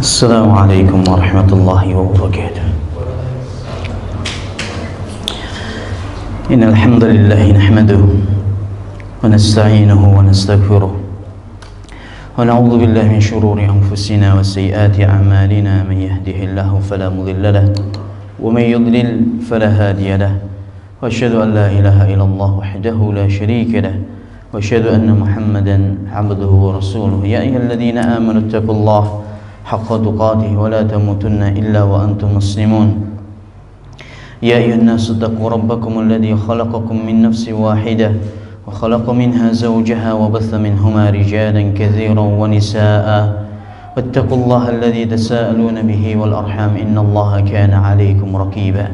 السلام عليكم ورحمة الله وبركاته. إن الحمد لله نحمده ونستعينه ونستغفره ونعوذ بالله من شرور أنفسنا وسيئات أعمالنا. من يهده الله فلا مضل له ومن يضلل فلا هادي له وأشهد أن لا إله إلا الله وحده لا شريك له وأشهد أن محمدا عبده ورسوله. يا أيها الذين آمنوا اتقوا الله حق تقاته ولا تموتن إلا وأنتم مسلمون. يا أيها الناس اتقوا ربكم الذي خلقكم من نفس واحدة وخلق منها زوجها وبث منهما رجالا كثيرا ونساء واتقوا الله الذي تساءلون به والأرحام إن الله كان عليكم رقيبا.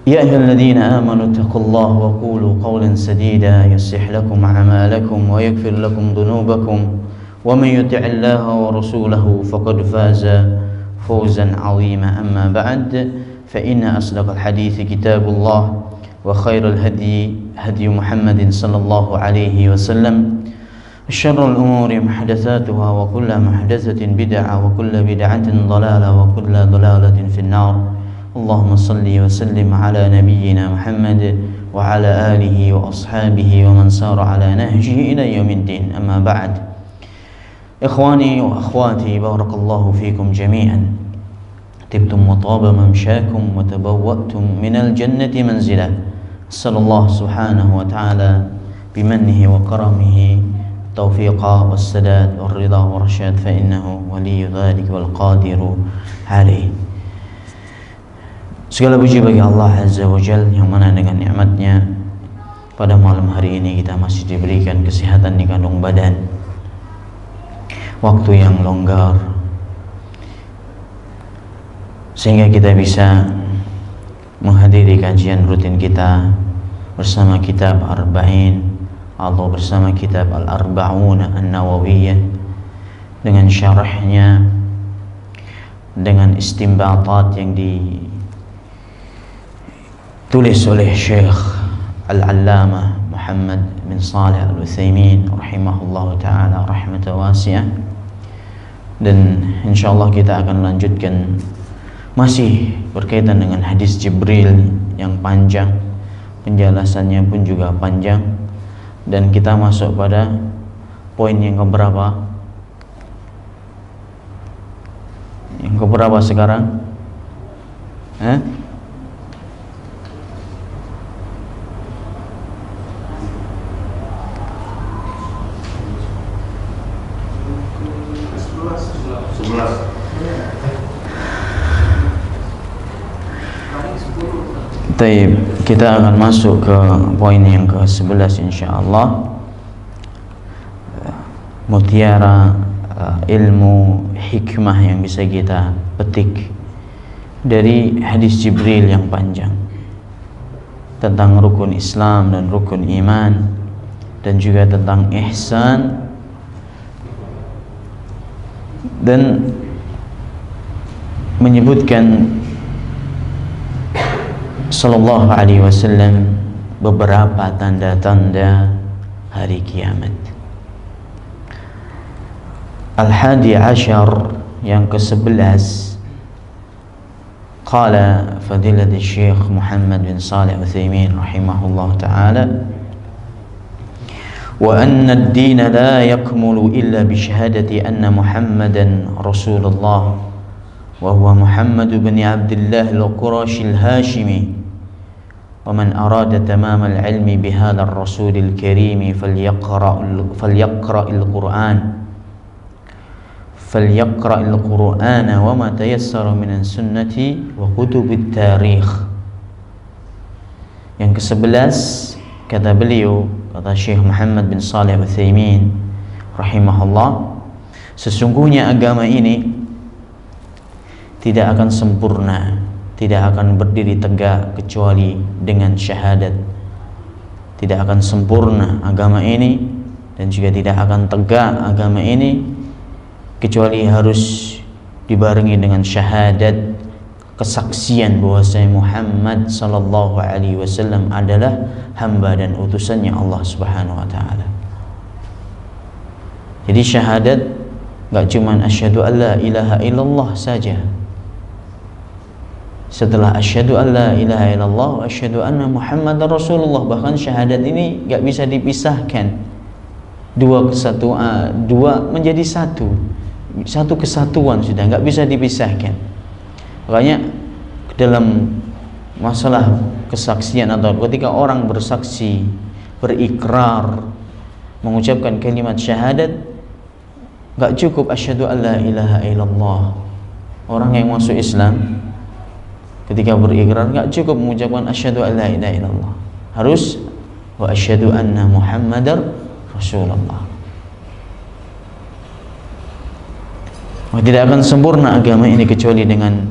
يا أيها الذين آمنوا اتقوا الله وقولوا قولا سديدا يصلح لكم أعمالكم ويغفر لكم ذنوبكم ومن يطع الله ورسوله فقد فاز فوزا عظيما. أما بعد فإن أصدق الحديث كتاب الله وخير الهدي هدي محمد صلى الله عليه وسلم وشر الأمور محدثاتها وكل محدثة بدعة وكل بدعة ضلالة وكل ضلالة في النار. اللهم صل وسلم على نبينا محمد وعلى آله وأصحابه ومن سار على نهجه إلى يوم الدين. أما بعد، إخواني وأخواتي، بارك الله فيكم جميعا. طبتم وطاب ممشاكم وتبوأتم من الجنة منزلا. أسأل الله سبحانه وتعالى بمنه وكرمه التوفيق والسداد والرضا والرشاد فإنه ولي ذلك والقادر عليه. Segala puji bagi Allah Azza wa Jalla yang mana dengan nikmatnya pada malam hari ini kita masih diberikan kesehatan di kandung badan, waktu yang longgar, sehingga kita bisa menghadiri kajian rutin kita bersama kitab Arba'in atau bersama kitab Al-Arba'un An-Nawawiyah dengan syarahnya, dengan istimbatat yang ditulis oleh Syekh Al-Allamah Muhammad bin Salih Al-Utsaimin rahimahullah ta'ala rahmatan wasi'ah. Dan insyaallah kita akan lanjutkan masih berkaitan dengan hadis Jibril yang panjang, penjelasannya pun juga panjang, dan kita masuk pada poin yang keberapa? Yang keberapa sekarang? Taib, kita akan masuk ke poin yang ke-11 insyaallah. Mutiara ilmu hikmah yang bisa kita petik dari hadis Jibril yang panjang tentang rukun Islam dan rukun iman, dan juga tentang ihsan, dan menyebutkan sallallahu alaihi wasallam beberapa tanda-tanda hari kiamat. Al-Hadi Ashar yang ke-11, qala fadilatul Syekh Muhammad bin Salih Al-Utsaimin rahimahullah ta'ala, wa anna ad-din la yakmulu illa bi syahadati anna Muhammadan Rasulullah wa huwa Muhammad bin Abdullah al-Qurashi al-Hashimi. ومن أراد تمام العلم بهذا الرسول الكريم فليقرأ القرآن وما تيسر من السنة وكتب التاريخ. Yang ke-11, kata beliau, kata Syekh Muhammad bin Salih Al-Utsaimin rahimahullah, sesungguhnya agama ini tidak akan sempurna, tidak akan berdiri tegak kecuali dengan syahadat. Tidak akan sempurna agama ini dan juga tidak akan tegak agama ini kecuali harus dibarengi dengan syahadat, kesaksian bahwasanya Muhammad sallallahu alaihi wasallam adalah hamba dan utusannya Allah Subhanahu wa taala. Jadi syahadat Nggak cuman asyhadu an la ilaha illallah saja. Setelah asyhadu an la ilaha illallah wa asyhadu anna Muhammadar Rasulullah, bahkan syahadat ini nggak bisa dipisahkan. Dua menjadi satu kesatuan, sudah nggak bisa dipisahkan. Makanya dalam masalah kesaksian atau ketika orang bersaksi, berikrar, mengucapkan kalimat syahadat, nggak cukup asyhadu an la ilaha illallah. Orang yang masuk Islam ketika berikrar nggak cukup mengucapkan asyhadu an la ilaha illallah, harus wa asyhadu anna Muhammadar Rasulullah. Tidak akan sempurna agama ini kecuali dengan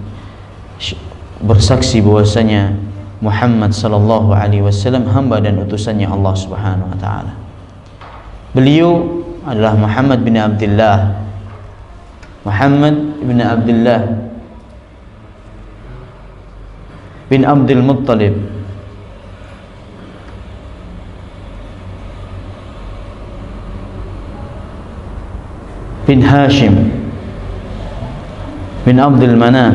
bersaksi bahwasanya Muhammad sallallahu alaihi wasallam hamba dan utusannya Allah Subhanahu wa taala. Beliau adalah Muhammad bin Abdullah bin Abdul Muttalib bin Hashim bin Abdul Manaf.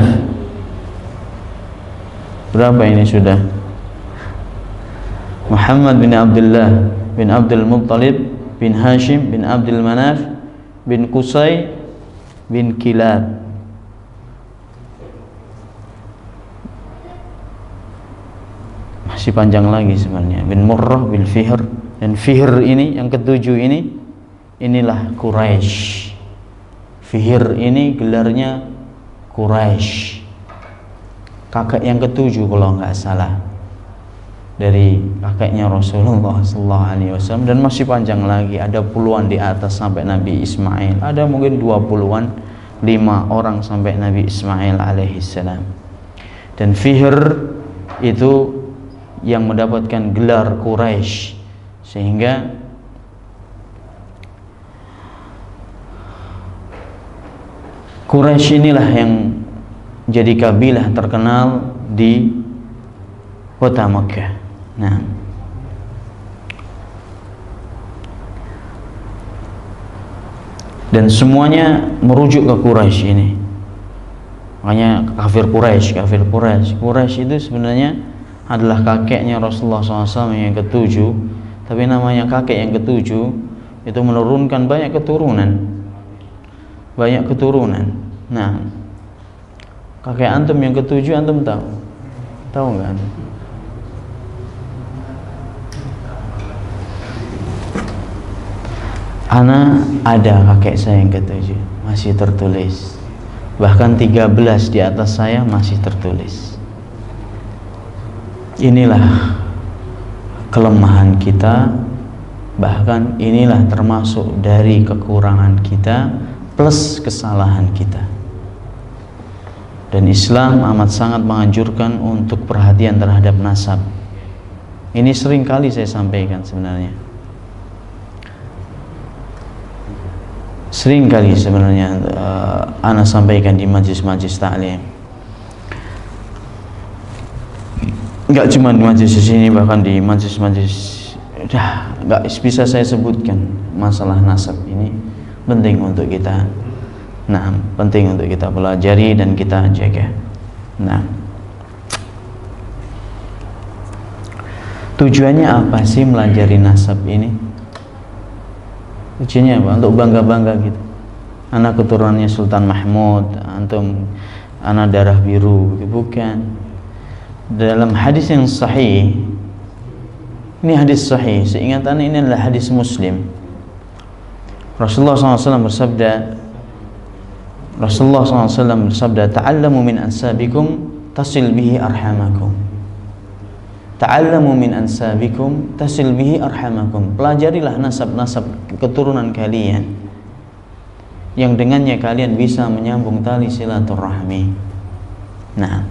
Berapa ini sudah? Muhammad bin Abdullah bin Abdul Muttalib bin Hashim bin Abdul Manaf bin Qusay bin Kilab. Masih panjang lagi sebenarnya. Bin Murrah bin Fihr, dan Fihr ini yang ketujuh ini, inilah Quraisy. Fihr ini gelarnya Quraisy, kakek yang ketujuh kalau nggak salah dari kakeknya Rasulullah SAW, dan masih panjang lagi, ada puluhan di atas sampai Nabi Ismail, ada mungkin 20-an, 5 orang sampai Nabi Ismail alaihissalam. Dan Fihr itu yang mendapatkan gelar Quraisy, sehingga Quraisy inilah yang jadi kabilah terkenal di kota Makkah. Nah, dan semuanya merujuk ke Quraisy ini. Makanya kafir Quraisy. Quraisy itu sebenarnya adalah kakeknya Rasulullah SAW yang ketujuh, tapi namanya kakek yang ketujuh itu menurunkan banyak keturunan. Nah, kakek antum yang ketujuh antum tahu nggak? Ana ada kakek saya yang ketujuh, masih tertulis. Bahkan 13 di atas saya masih tertulis. Inilah kelemahan kita, bahkan inilah termasuk dari kekurangan kita plus kesalahan kita. Dan Islam amat sangat menganjurkan untuk perhatian terhadap nasab. Ini sering kali saya sampaikan sebenarnya. Sering kali sebenarnya ana sampaikan di majlis-majlis ta'lim. Enggak cuma di majlis di sini, bahkan di majlis-majlis enggak bisa saya sebutkan masalah nasab ini. Penting untuk kita, penting untuk kita pelajari dan kita jaga. Nah, tujuannya apa sih melajari nasab ini? Tujuannya apa? Untuk bangga-bangga gitu. Anak keturunannya Sultan Mahmud, antum anak darah biru, bukan. Dalam hadis yang sahih, ini hadis sahih, seingat ana ini adalah hadis Muslim. Rasulullah SAW bersabda, ta'allamu min ansabikum tasil bihi arhamakum. Ta'allamu min ansabikum tasil bihi arhamakum. Pelajarilah nasab-nasab keturunan kalian, yang dengannya kalian bisa menyambung tali silaturahmi. Nah,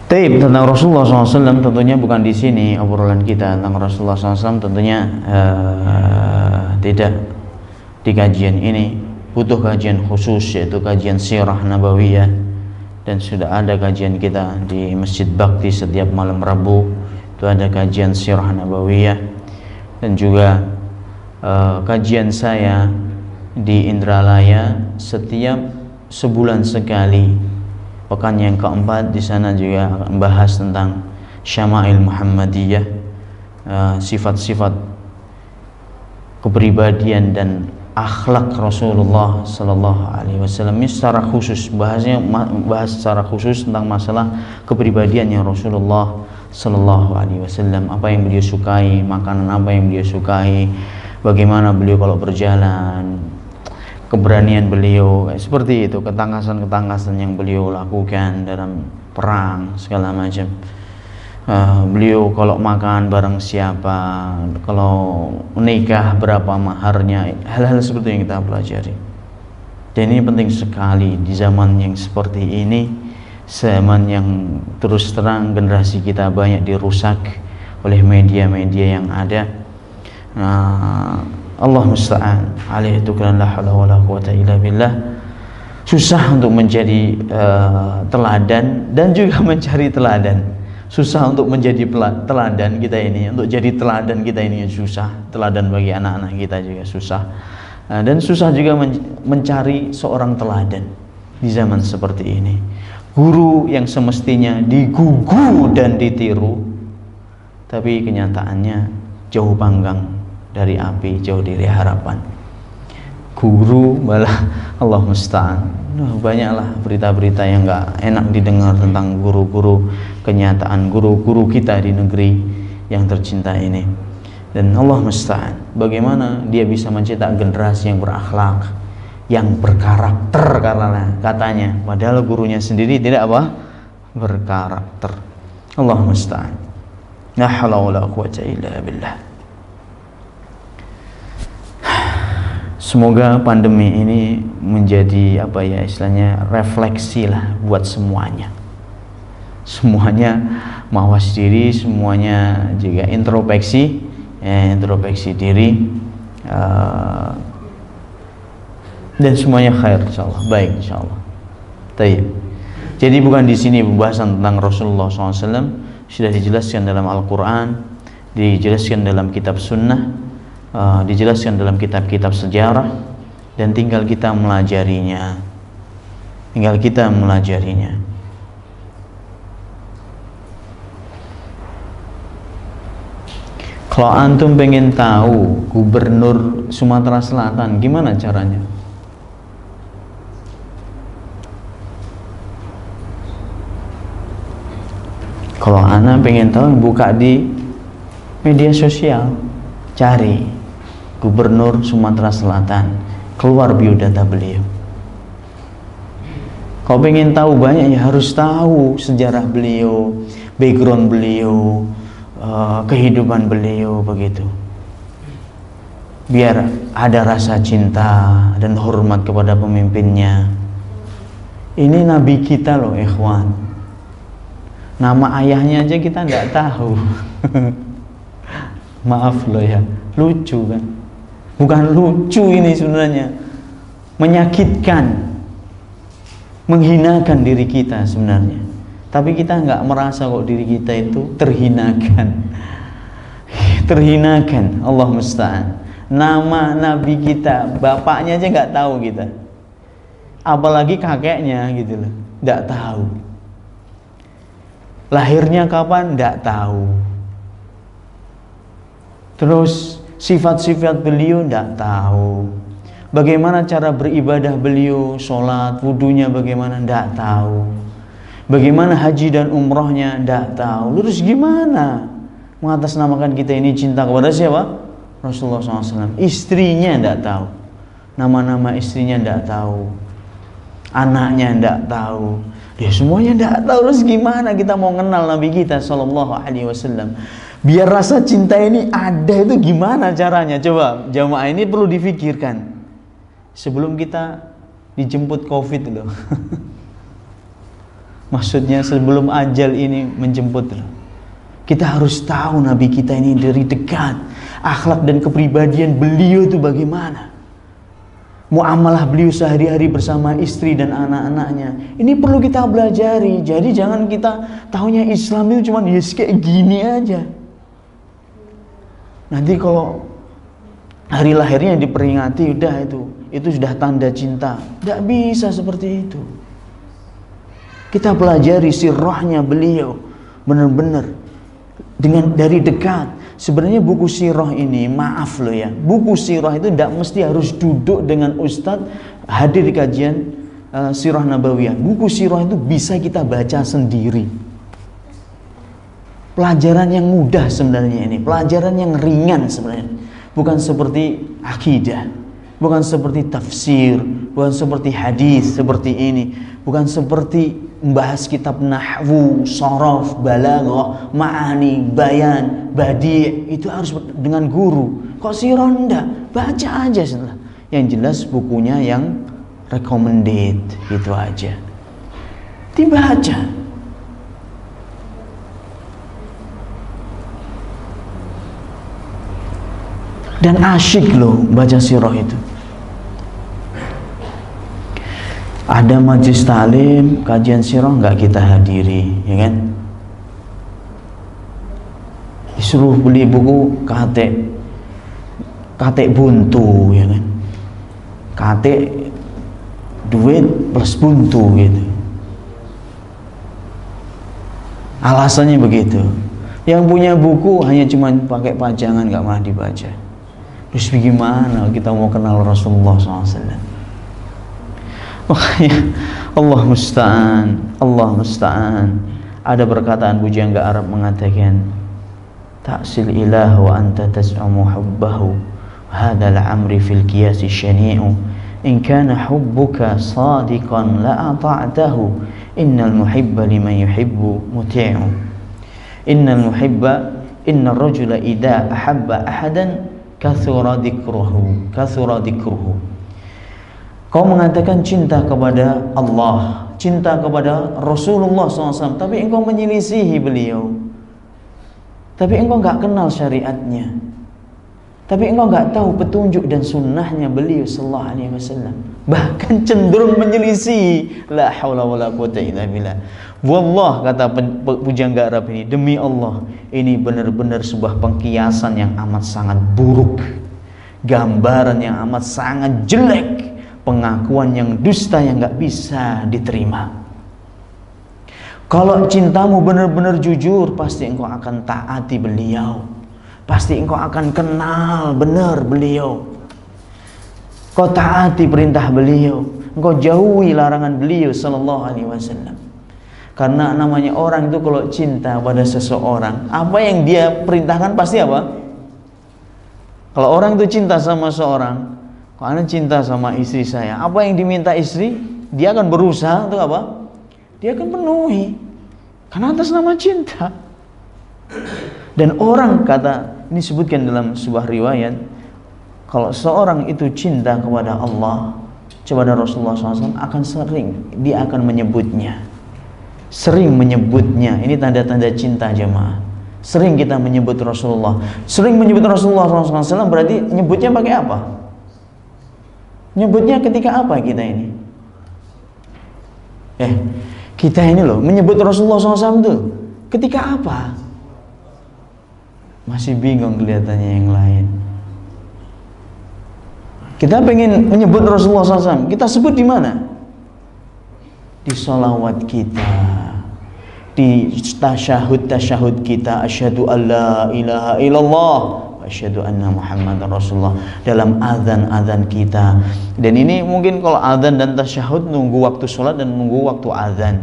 taib tentang Rasulullah SAW tentunya bukan di sini obrolan kita tentang Rasulullah SAW, tentunya tidak di kajian ini, butuh kajian khusus, yaitu kajian sirah nabawiyah. Dan sudah ada kajian kita di Masjid Bakti setiap malam Rabu, itu ada kajian sirah nabawiyah. Dan juga kajian saya di Indralaya setiap sebulan sekali. Pekan yang keempat di sana juga membahas tentang Syama'il Muhammadiyah, sifat-sifat kepribadian dan akhlak Rasulullah Sallallahu Alaihi Wasallam. Ini secara khusus bahas secara khusus tentang masalah kepribadiannya Rasulullah Sallallahu Alaihi Wasallam. Apa yang beliau sukai, makanan apa yang beliau sukai, bagaimana beliau kalau berjalan, keberanian beliau, seperti itu, ketangkasan yang beliau lakukan dalam perang segala macam. Beliau kalau makan bareng siapa, kalau menikah berapa maharnya, hal-hal seperti yang kita pelajari. Dan ini penting sekali di zaman yang seperti ini, zaman yang terus terang generasi kita banyak dirusak oleh media-media yang ada. Allah musta'an, alaihi tukulan la haula wala quwata illa billah. Susah untuk menjadi teladan dan juga mencari teladan. Susah untuk menjadi teladan kita ini, untuk jadi teladan kita ini susah, teladan bagi anak-anak kita juga susah, dan susah juga mencari seorang teladan di zaman seperti ini. Guru yang semestinya digugu dan ditiru, tapi kenyataannya jauh panggang dari api, jauh dari harapan. Guru malah Allah musta'an. Banyaklah berita-berita yang gak enak didengar tentang guru-guru, kenyataan guru-guru kita di negeri yang tercinta ini. Dan Allah musta'an, bagaimana dia bisa mencetak generasi yang berakhlak, yang berkarakter katanya, padahal gurunya sendiri tidak berkarakter. Allah musta'an. La haula wala quwwata illa billah. Semoga pandemi ini menjadi istilahnya refleksi lah buat semuanya. Semuanya mawas diri, semuanya juga introspeksi diri, dan semuanya khair insyaallah, baik insyaallah. Jadi bukan di sini pembahasan tentang Rasulullah SAW, sudah dijelaskan dalam Al-Quran, dijelaskan dalam kitab sunnah, dijelaskan dalam kitab-kitab sejarah, dan tinggal kita melajarinya. Kalau antum pengen tahu gubernur Sumatera Selatan gimana caranya? Kalau ana pengen tahu, buka di media sosial, cari Gubernur Sumatera Selatan, keluar biodata beliau. Kalau pengen tahu banyak, ya harus tahu sejarah beliau, background beliau, kehidupan beliau, begitu. Biar ada rasa cinta dan hormat kepada pemimpinnya. Ini nabi kita loh, ikhwan. Nama ayahnya aja kita nggak tahu. Maaf loh ya, lucu kan? Bukan lucu ini sebenarnya, menyakitkan, menghinakan diri kita sebenarnya. Tapi kita nggak merasa kok diri kita itu terhinakan. Terhinakan, Allah musta'an. Nama nabi kita, bapaknya aja nggak tahu kita, apalagi kakeknya gitu loh, nggak tahu. Lahirnya kapan nggak tahu. Terus sifat-sifat beliau nggak tahu. Bagaimana cara beribadah beliau, sholat, wudunya bagaimana nggak tahu. Bagaimana haji dan umrohnya nggak tahu. Terus gimana mengatasnamakan kita ini cinta kepada siapa? Rasulullah SAW. Istrinya nggak tahu, nama-nama istrinya nggak tahu, anaknya nggak tahu. Ya semuanya nggak tahu. Terus gimana kita mau kenal Nabi kita Sallallahu Alaihi Wasallam? Biar rasa cinta ini ada, itu gimana caranya? Coba jamaah ini perlu difikirkan sebelum kita dijemput COVID loh. Maksudnya sebelum ajal ini menjemput loh. Kita harus tahu Nabi kita ini dari dekat, akhlak dan kepribadian beliau itu bagaimana, muamalah beliau sehari-hari bersama istri dan anak-anaknya. Ini perlu kita pelajari. Jadi jangan kita tahunya Islam itu cuma yes kayak gini aja. Nanti kalau hari lahirnya diperingati, udah itu sudah tanda cinta. Tidak bisa seperti itu. Kita pelajari sirahnya beliau benar-benar dari dekat. Sebenarnya buku sirah ini, maaf loh ya, buku sirah itu tidak mesti harus duduk dengan ustadz hadir di kajian sirah nabawiyah. Buku sirah itu bisa kita baca sendiri. Pelajaran yang mudah sebenarnya ini, pelajaran yang ringan sebenarnya. Bukan seperti akidah, bukan seperti tafsir, bukan seperti hadis seperti ini, bukan seperti membahas kitab nahwu, sharaf, balaghah, ma'ani, bayan, badi'. Itu harus dengan guru. Kok sirah enggak? Baca aja setelah. Yang jelas bukunya yang recommended, gitu aja. Dibaca. Dan asyik loh baca sirah itu. Ada majlis taklim, kajian sirah nggak kita hadiri, ya kan? Disuruh beli buku kate buntu, ya kan? Kate duit plus buntu gitu. Alasannya begitu. Yang punya buku hanya cuma pakai pajangan, nggak malah dibaca. Terus bagaimana kita mau kenal Rasulullah SAW? Makanya Allah musta'an. Ada perkataan bujangga Arab mengatakan, ta'sil ilah wa anta tas'amu hubbahu, hadha al-amri fil qiyasi syani'u, in kana hubbuka sadiqan la ata'tahu, innal muhibba liman yuhibbu muti'u, innal rajula idha ahabba ahadan kathura dhikruhu. Kau mengatakan cinta kepada Allah, cinta kepada Rasulullah SAW, tapi engkau menyelisihi beliau, tapi engkau nggak kenal syariatnya, tapi engkau nggak tahu petunjuk dan sunnahnya beliau Sallallahu Alaihi Wasallam, bahkan cenderung menyelisihi. La haula wala quwwata illa billah. Wallah, kata pujangga Arab ini, demi Allah, ini benar-benar sebuah pengkiasan yang amat sangat buruk, gambaran yang amat sangat jelek, pengakuan yang dusta yang nggak bisa diterima. Kalau cintamu benar-benar jujur, pasti engkau akan taati beliau, pasti engkau akan kenal benar beliau, kau taati perintah beliau, engkau jauhi larangan beliau Sallallahu Alaihi Wasallam. Karena namanya orang itu kalau cinta pada seseorang, apa yang dia perintahkan pasti apa? Kalau orang itu cinta sama seorang, kalau Anda cinta sama istri saya, apa yang diminta istri, dia akan berusaha untuk apa? Dia akan penuhi, karena atas nama cinta. Dan orang, kata ini sebutkan dalam sebuah riwayat, kalau seorang itu cinta kepada Allah, kepada Rasulullah SAW, akan sering dia akan menyebutnya. Sering menyebutnya. Ini tanda-tanda cinta jemaah. Sering kita menyebut Rasulullah. Sering menyebut Rasulullah SAW berarti nyebutnya pakai apa? Nyebutnya ketika apa kita ini? Kita ini loh menyebut Rasulullah SAW itu ketika apa? Masih bingung kelihatannya yang lain. Kita pengen menyebut Rasulullah SAW, kita sebut di mana? Di sholawat kita, di tasyahud kita, asyhadu alla ilaha illallah, asyhadu anna Muhammadar Rasulullah, dalam azan kita. Dan ini mungkin kalau azan dan tasyahud nunggu waktu sholat dan nunggu waktu azan,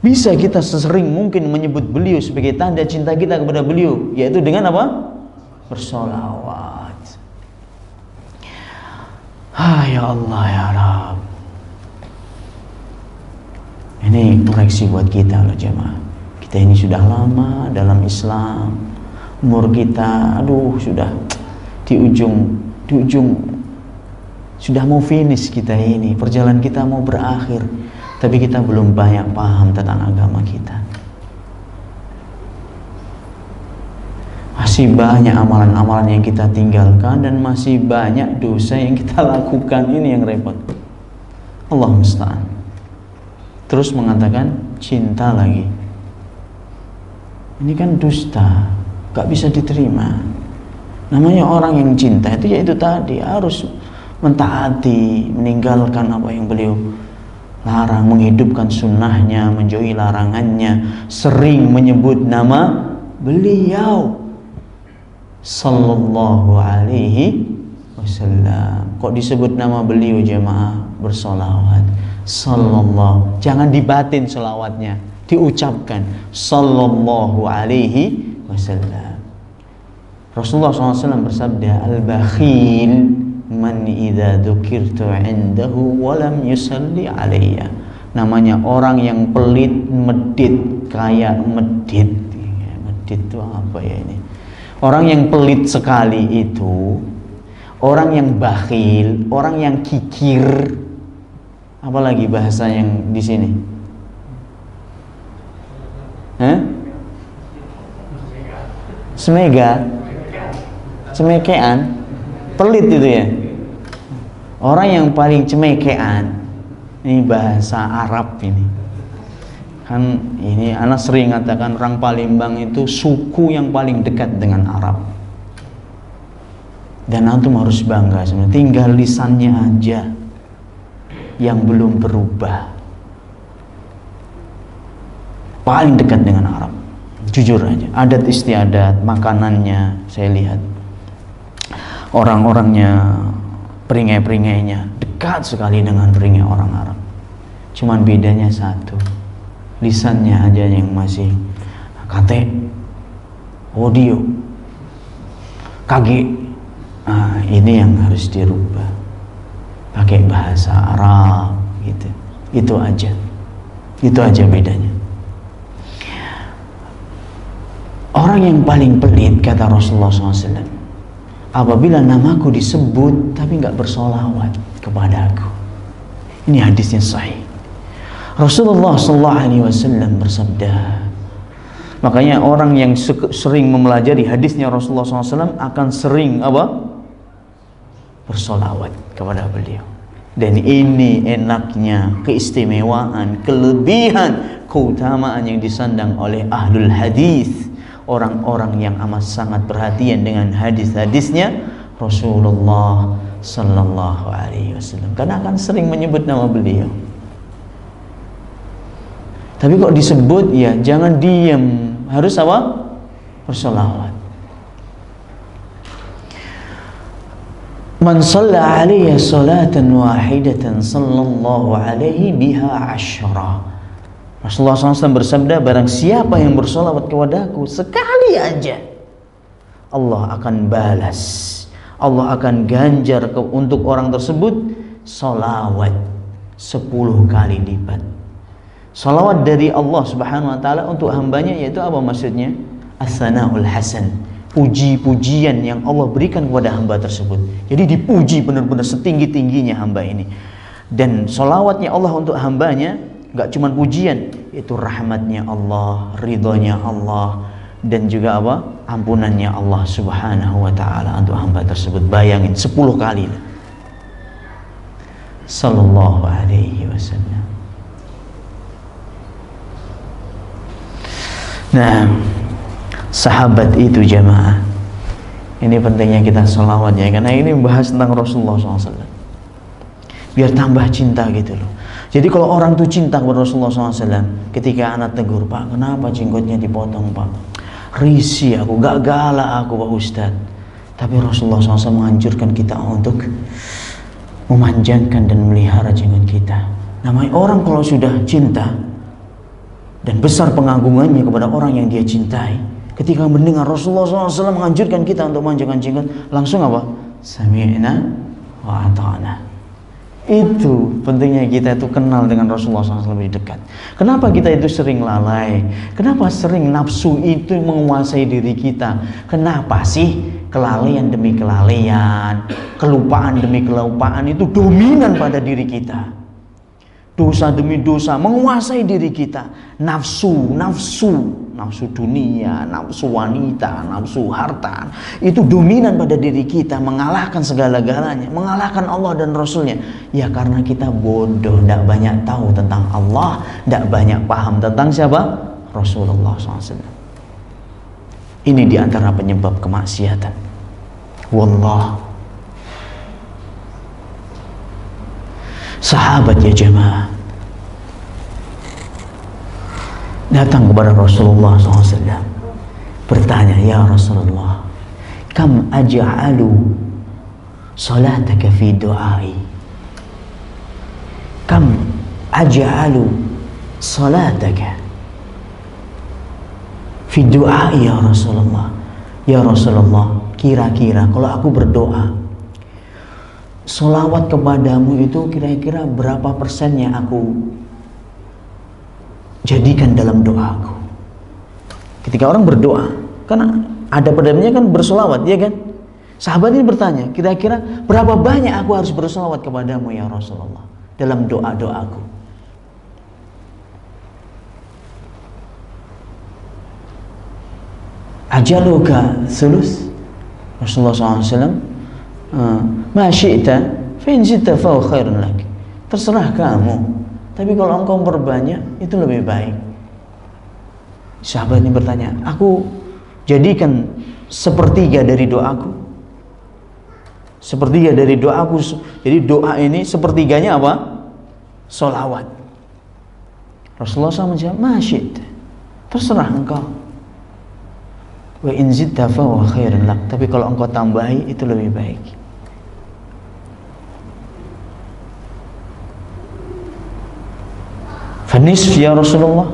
bisa kita sesering mungkin menyebut beliau sebagai tanda cinta kita kepada beliau, yaitu dengan apa? Bersolawat. Ya Allah ya Rabb. Ini koreksi buat kita loh jemaah. Kita ini sudah lama dalam Islam, umur kita sudah di ujung sudah mau finish kita ini, perjalanan kita mau berakhir, tapi kita belum banyak paham tentang agama kita. Masih banyak amalan-amalan yang kita tinggalkan dan masih banyak dosa yang kita lakukan. Ini yang repot. Allah musta'an. Terus mengatakan cinta lagi. Ini kan dusta, gak bisa diterima. Namanya orang yang cinta itu yaitu tadi harus mentaati, meninggalkan apa yang beliau larang, menghidupkan sunnahnya, menjauhi larangannya, sering menyebut nama beliau sallallahu alaihi wasallam. Kok disebut nama beliau jemaah? Bersolawat sallallahu, jangan dibatin selawatnya, diucapkan sallallahu alaihi wasallam. Rasulullah SAW bersabda, al-bakhil man idza dzukirtu indahu wa lam yusalli alayya. Namanya orang yang pelit, medit, kayak medit. Medit itu apa ya ini? Orang yang pelit sekali itu, orang yang bakhil, orang yang kikir. Apalagi bahasa yang di sini? Cemekean, pelit itu ya. Orang yang paling cemekean, ini bahasa Arab ini. Kan ini anak sering katakan orang Palembang itu suku yang paling dekat dengan Arab. Dan antum harus bangga sebenarnya, tinggal lisannya aja yang belum berubah. Paling dekat dengan Arab. Jujur aja, adat istiadat, makanannya saya lihat, orang-orangnya, peringai-peringainya dekat sekali dengan peringai orang Arab. Cuman bedanya satu, lisannya aja yang masih kate, audio, kage. Nah, ini yang harus dirubah, pakai bahasa Arab gitu. Itu aja bedanya. Orang yang paling pelit, kata Rasulullah SAW, apabila namaku disebut tapi nggak bersolawat kepada aku. Ini hadisnya sahih. Rasulullah SAW bersabda, makanya orang yang sering mempelajari hadisnya Rasulullah SAW akan sering bersolawat kepada beliau. Dan ini enaknya, keistimewaan, kelebihan, keutamaan yang disandang oleh ahlul hadis, orang-orang yang amat sangat perhatian dengan hadis-hadisnya Rasulullah sallallahu alaihi wasallam, karena akan sering menyebut nama beliau. Tapi kok disebut, ya jangan diam, harus bersolawat. Man shalla alayya salatan wahidatan sallallahu alaihi biha asyra. Rasulullah SAW bersabda, barang siapa yang bersolawat kepadaku sekali aja, Allah akan balas, Allah akan ganjar untuk orang tersebut solawat 10 kali lipat. Solawat dari Allah Subhanahu Wa Taala untuk hambanya, yaitu apa maksudnya? As-sanaul hasan, puji-pujian yang Allah berikan kepada hamba tersebut. Jadi dipuji benar-benar setinggi-tingginya hamba ini. Dan solawatnya Allah untuk hambanya gak cuma pujian, itu rahmatnya Allah, ridhonya Allah, dan juga ampunannya Allah Subhanahu Wa Taala untuk hamba tersebut. Bayangin 10 kali sallallahu alaihi wasallam. Nah, sahabat itu jamaah, ini pentingnya kita sholawat ya, karena ini membahas tentang Rasulullah SAW, biar tambah cinta gitu loh. Jadi kalau orang tuh cinta kepada Rasulullah SAW, ketika anak tegur, Pak kenapa jenggotnya dipotong Pak? Risih aku, gak galak aku Pak Ustadz. Tapi Rasulullah SAW menganjurkan kita untuk memanjangkan dan melihara jenggot kita. Namanya orang kalau sudah cinta dan besar pengagungannya kepada orang yang dia cintai, ketika mendengar Rasulullah SAW menganjurkan kita untuk memanjangkan jenggot, langsung sami'na wa ata'na. Itu pentingnya kita itu kenal dengan Rasulullah SAW lebih dekat. Kenapa kita itu sering lalai? Kenapa sering nafsu itu menguasai diri kita? Kenapa sih kelalaian demi kelalaian, kelupaan demi kelupaan itu dominan pada diri kita? Dosa demi dosa menguasai diri kita. Nafsu dunia, nafsu wanita, nafsu harta, itu dominan pada diri kita, mengalahkan segala-galanya, mengalahkan Allah dan Rasulnya. Ya karena kita bodoh, tidak banyak tahu tentang Allah, tidak banyak paham tentang siapa? Rasulullah SAW. Ini diantara penyebab kemaksiatan. Wallah, Sahabat ya jemaah datang kepada Rasulullah SAW bertanya, ya Rasulullah, kam aj'alu salataka fi du'ai, kam aj'alu salataka fi du'ai ya Rasulullah. Ya Rasulullah, kira-kira kalau aku berdoa, sholawat kepadamu itu kira-kira berapa persen yang aku jadikan dalam doaku? Ketika orang berdoa, kan ada padanya kan bersolawat, ya kan? Sahabat ini bertanya, kira-kira berapa banyak aku harus bersolawat kepadamu ya Rasulullah dalam doa-doaku? Ajaluka sulus, Rasulullah SAW, ma syi'ta fa in zidta fa khairun lak. Terserah kamu, tapi kalau engkau berbanyak itu lebih baik. Sahabat ini bertanya, aku jadikan sepertiga dari doaku. Sepertiga dari doaku. Jadi doa ini sepertiganya apa? Sholawat. Rasulullah SAW menjawab, ma syi'ta, terserah engkau. Wa in zidta fa khairun lak. Tapi kalau engkau tambahi itu lebih baik. Fanisf ya Rasulullah,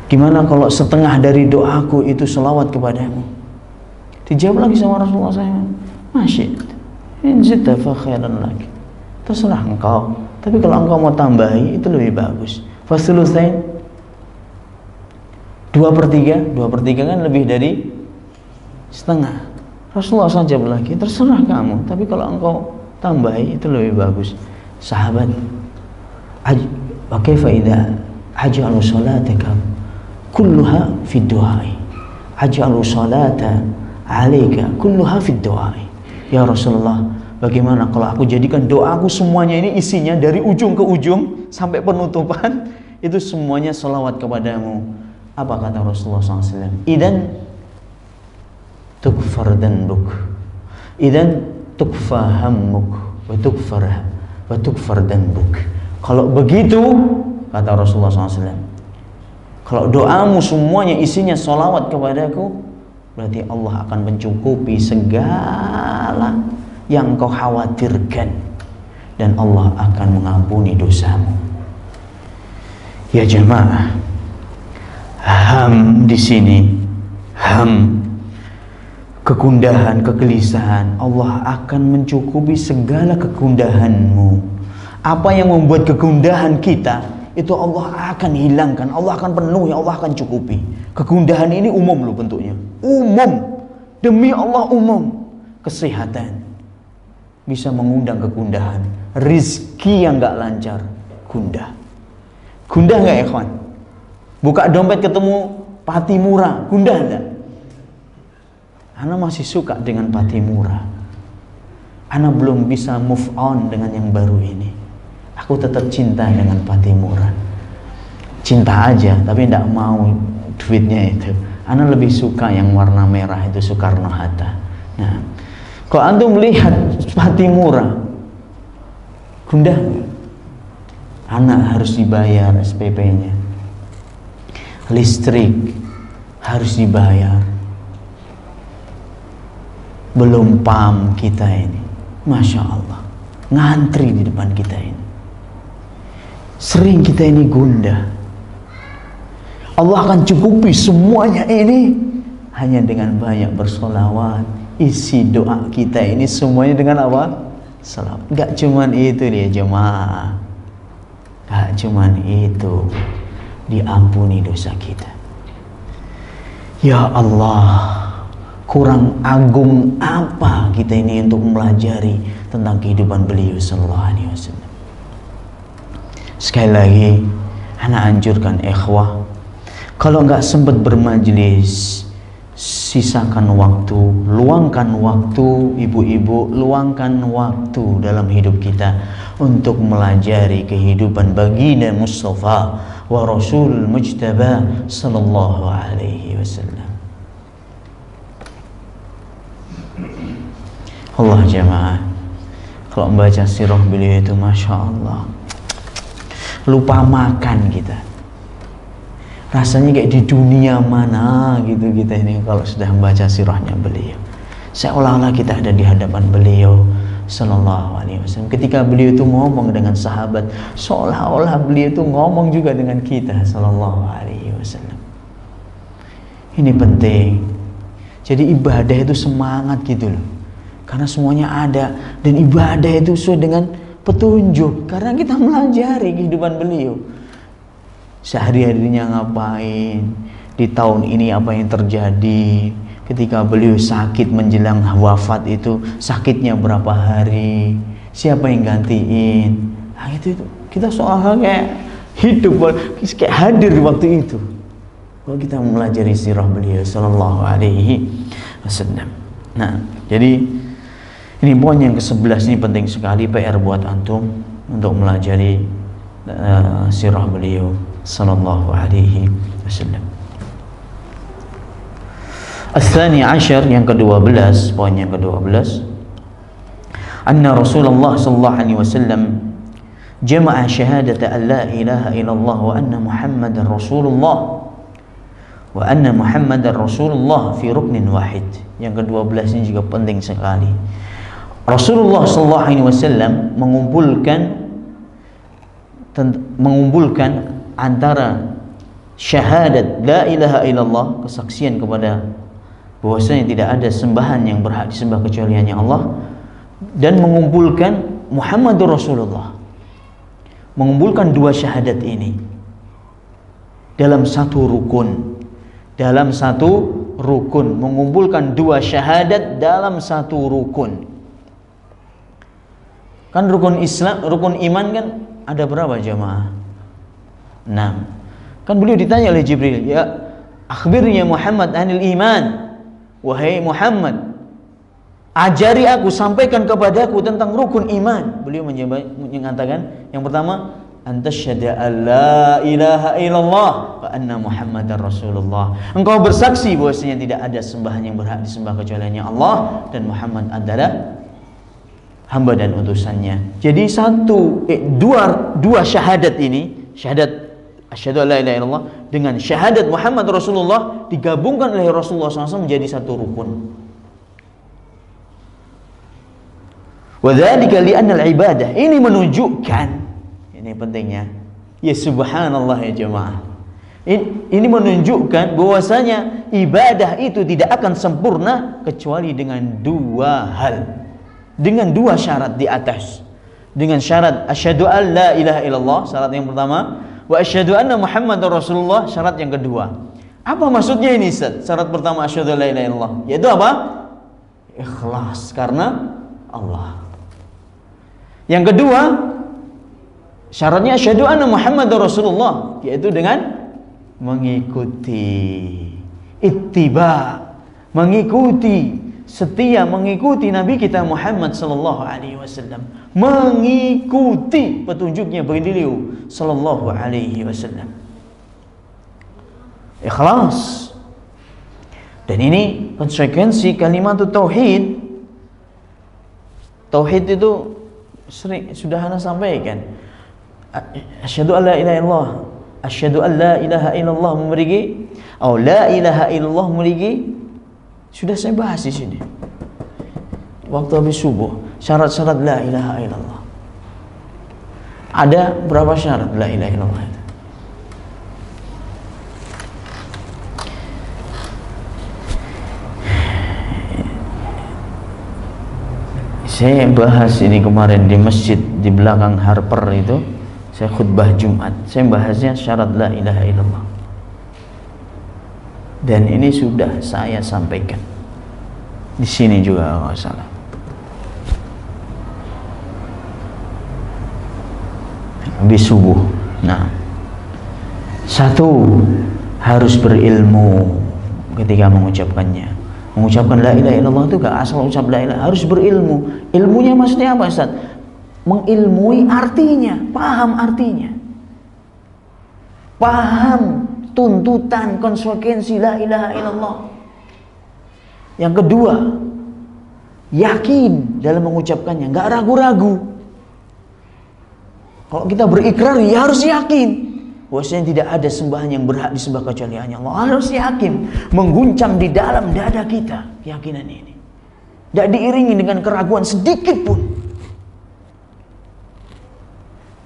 gimana kalau setengah dari doaku itu selawat kepadamu? Dijawab lagi sama Rasulullah SAW, masya in zidta fa khairan lak. Terserah engkau, tapi kalau engkau mau tambahi itu lebih bagus. Fasulusain, 2/3 kan lebih dari setengah. Rasulullah SAW jawab lagi, terserah kamu, tapi kalau engkau tambahi itu lebih bagus. Sahabat, wa kaifa idza aj'alu salataka kulluha fi du'ai, aj'alu salata 'alaika kulluha fi du'ai. Ya Rasulullah, bagaimana kalau aku jadikan doaku semuanya ini isinya dari ujung ke ujung sampai penutupan itu semuanya salawat kepadamu? Apa kata Rasulullah SAW? Idan tukfar dhanbuk, idan tukfa hammuk, wa tukfar dhanbuk. Kalau begitu, kata Rasulullah SAW, kalau doamu semuanya isinya sholawat kepadaku, berarti Allah akan mencukupi segala yang kau khawatirkan, dan Allah akan mengampuni dosamu. Ya jemaah, ham di sini, ham, kegundahan, kegelisahan, Allah akan mencukupi segala kegundahanmu. Apa yang membuat kegundahan kita itu Allah akan hilangkan, Allah akan penuhi, Allah akan cukupi. Kegundahan ini umum loh bentuknya, umum, demi Allah umum. Kesehatan bisa mengundang kegundahan, rizki yang gak lancar gundah. Gundah gak ya kawan? Buka dompet ketemu pati murah, gundah enggak? Ana masih suka dengan pati murah. Ana belum bisa move on dengan yang baru ini. Aku tetap cinta dengan pati murah. Cinta aja, tapi tidak mau duitnya itu. Ana lebih suka yang warna merah itu, Soekarno Hatta. Nah, kalau antum melihat pati murah, gundah enggak? Anak harus dibayar SPP-nya, listrik harus dibayar, belum pam kita ini, Masya Allah, ngantri di depan kita ini. Sering kita ini gundah. Allah akan cukupi semuanya ini hanya dengan banyak bersolawat. Isi doa kita ini semuanya dengan apa? Salawat. Gak cuman itu dia jemaah, gak cuman itu, diampuni dosa kita. Ya Allah, kurang agung apa kita ini untuk mempelajari tentang kehidupan beliau sallallahu alaihi wasallam. Sekali lagi, ana anjurkan ikhwah, kalau nggak sempat bermajlis, sisakan waktu, luangkan waktu, ibu-ibu, luangkan waktu dalam hidup kita untuk melajari kehidupan baginda Mustafa wa Rasul Mujtaba sallallahu alaihi wasallam. Allah jemaah, kalau membaca sirah beliau itu Masya Allah, lupa makan kita. Rasanya kayak di dunia mana gitu kita ini kalau sudah membaca sirahnya beliau. Seolah-olah kita ada di hadapan beliau sallallahu alaihi wasallam. Ketika beliau itu ngomong dengan sahabat, seolah-olah beliau itu ngomong juga dengan kita sallallahu alaihi wasallam. Ini penting. Jadi ibadah itu semangat gitu loh. Karena semuanya ada, dan ibadah itu sesuai dengan petunjuk karena kita melajari kehidupan beliau. Sehari-harinya ngapain, di tahun ini apa yang terjadi, ketika beliau sakit menjelang wafat itu sakitnya berapa hari, siapa yang gantiin. Nah itu kita soalnya kayak hidup, kayak hadir di waktu itu kalau kita mempelajari sirah beliau sallallahu alaihi wasallam. Nah jadi ini poin yang ke-11, ini penting sekali, PR buat antum untuk melajari sirah beliau sallallahu alaihi wasallam. Al-thani ashar, yang ke-12, poin yang ke-12, anna Rasulullah sallallahu alaihi wasallam jama'a syahadata an la ilaha illallah wa anna Muhammadar Rasulullah wa anna Muhammadar Rasulullah fi ruknin wahid. Yang ke-12 ini juga penting sekali. Rasulullah sallallahu alaihi wasallam mengumpulkan antara syahadat la ilaha illallah, kesaksian kepada bahwasanya tidak ada sembahan yang berhak disembah kecuali hanya Allah, dan mengumpulkan Muhammadur Rasulullah. Mengumpulkan dua syahadat ini dalam satu rukun. Dalam satu rukun, mengumpulkan dua syahadat dalam satu rukun. Kan rukun Islam, rukun iman kan ada berapa jamaah? 6. Kan beliau ditanya oleh Jibril, ya akhbirni ya Muhammad anil iman. Wahai Muhammad, ajari aku, sampaikan kepadaku tentang rukun iman. Beliau mengatakan yang pertama, antasyhadu an la ilaha illallah wa anna Muhammadar Rasulullah. Engkau bersaksi bahwasanya tidak ada sembahan yang berhak disembah kecuali hanya Allah, dan Muhammad adalah hamba dan utusannya. Jadi dua syahadat ini, syahadat asyhadu an la ilaha illallah dengan syahadat Muhammad Rasulullah, digabungkan oleh Rasulullah SAW menjadi satu rukun. Wa dzalika li'anna al-ibadah, ini menunjukkan, ini pentingnya, ya subhanallah ya jemaah, ini menunjukkan bahwasanya ibadah itu tidak akan sempurna kecuali dengan dua hal, dengan dua syarat di atas. Dengan syarat asyhadu an la ilaha illallah, syarat yang pertama, wa asyhadu anna Muhammadar Rasulullah, syarat yang kedua. Apa maksudnya ini, Ustaz? Syarat pertama asyhadu an la ilaha illallah, yaitu apa? Ikhlas karena Allah. Yang kedua, syaratnya asyhadu anna Muhammadar Rasulullah, yaitu dengan mengikuti, ittiba, mengikuti, setia mengikuti Nabi kita Muhammad sallallahu alaihi wasallam, mengikuti petunjuknya beliau sallallahu alaihi wasallam. Ikhlas. Dan ini konsekuensi kalimat tauhid. Tauhid itu sering sudah ana sampaikan. Asyhadu an la ilaha illallah, asyhadu an la ilaha illallah memiliki, atau la ilaha illallah memiliki, sudah saya bahas di sini. Waktu habis subuh, syarat-syarat la ilaha illallah. Ada berapa syarat la ilaha illallah itu? Saya bahas ini kemarin di masjid di belakang Harper itu. Saya khutbah Jumat. Saya bahasnya syarat la ilaha illallah. Dan ini sudah saya sampaikan di sini juga kalau salah. Habis subuh. Nah, satu, harus berilmu ketika mengucapkannya. Mengucapkan la ilaha illallah itu gak asal ucap la ilaha, harus berilmu. Ilmunya maksudnya apa, Ustaz? Mengilmui artinya, paham artinya, paham tuntutan, konsekuensi la ilaha illallah. Yang kedua, yakin dalam mengucapkannya, gak ragu-ragu. Kalau kita berikrar, ya harus yakin bahwasanya tidak ada sembahan yang berhak disembah kecuali hanya Allah. Harus yakin, mengguncang di dalam dada kita keyakinan ini. Tidak diiringi dengan keraguan sedikit pun.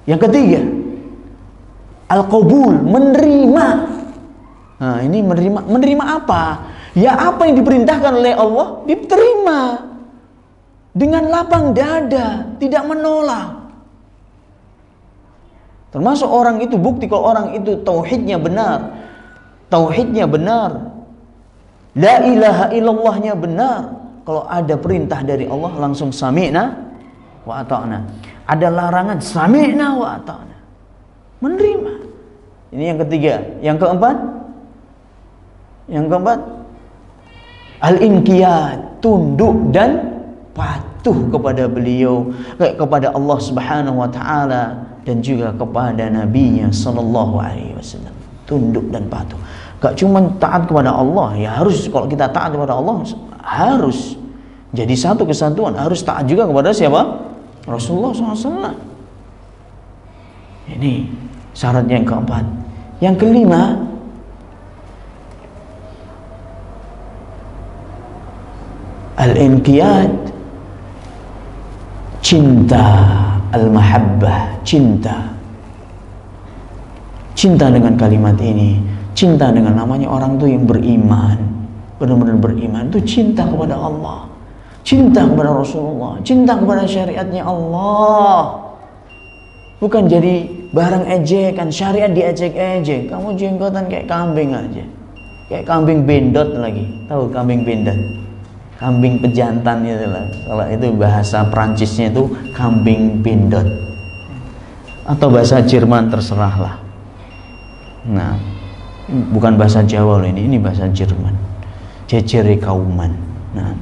Yang ketiga, al-qabul, menerima. Nah, ini menerima apa? Ya apa yang diperintahkan oleh Allah diterima dengan lapang dada, tidak menolak. Termasuk orang itu bukti kalau orang itu tauhidnya benar, la ilaha illallahnya benar. Kalau ada perintah dari Allah langsung sami'na wa ata'na. Ada larangan sami'na wa ata'na. Menerima. Ini yang ketiga. Yang keempat, al-inqiyad, tunduk dan patuh kepada beliau, kepada Allah Subhanahu wa taala dan juga kepada Nabi-Nya sallallahu alaihi wasallam. Tunduk dan patuh. Gak cuma taat kepada Allah, ya harus, kalau kita taat kepada Allah harus jadi satu kesatuan, harus taat juga kepada siapa? Rasulullah SAW. Ini syarat yang keempat. Yang kelima, al-inqiyad, cinta, al-mahabbah, cinta dengan kalimat ini, cinta dengan namanya orang itu yang beriman, benar-benar beriman, itu cinta kepada Allah, cinta kepada Rasulullah, cinta kepada syariatnya Allah. Bukan jadi barang ejekan, syariat diejek-ejek. Kamu jenggotan kayak kambing aja, kayak kambing bendot lagi. Tahu kambing bendot? Kambing pejantan itu lah. Kalau itu bahasa Prancisnya itu kambing bendot. Atau bahasa Jerman terserahlah. Nah, bukan bahasa Jawa loh ini bahasa Jerman. Cecere kauman. Nah,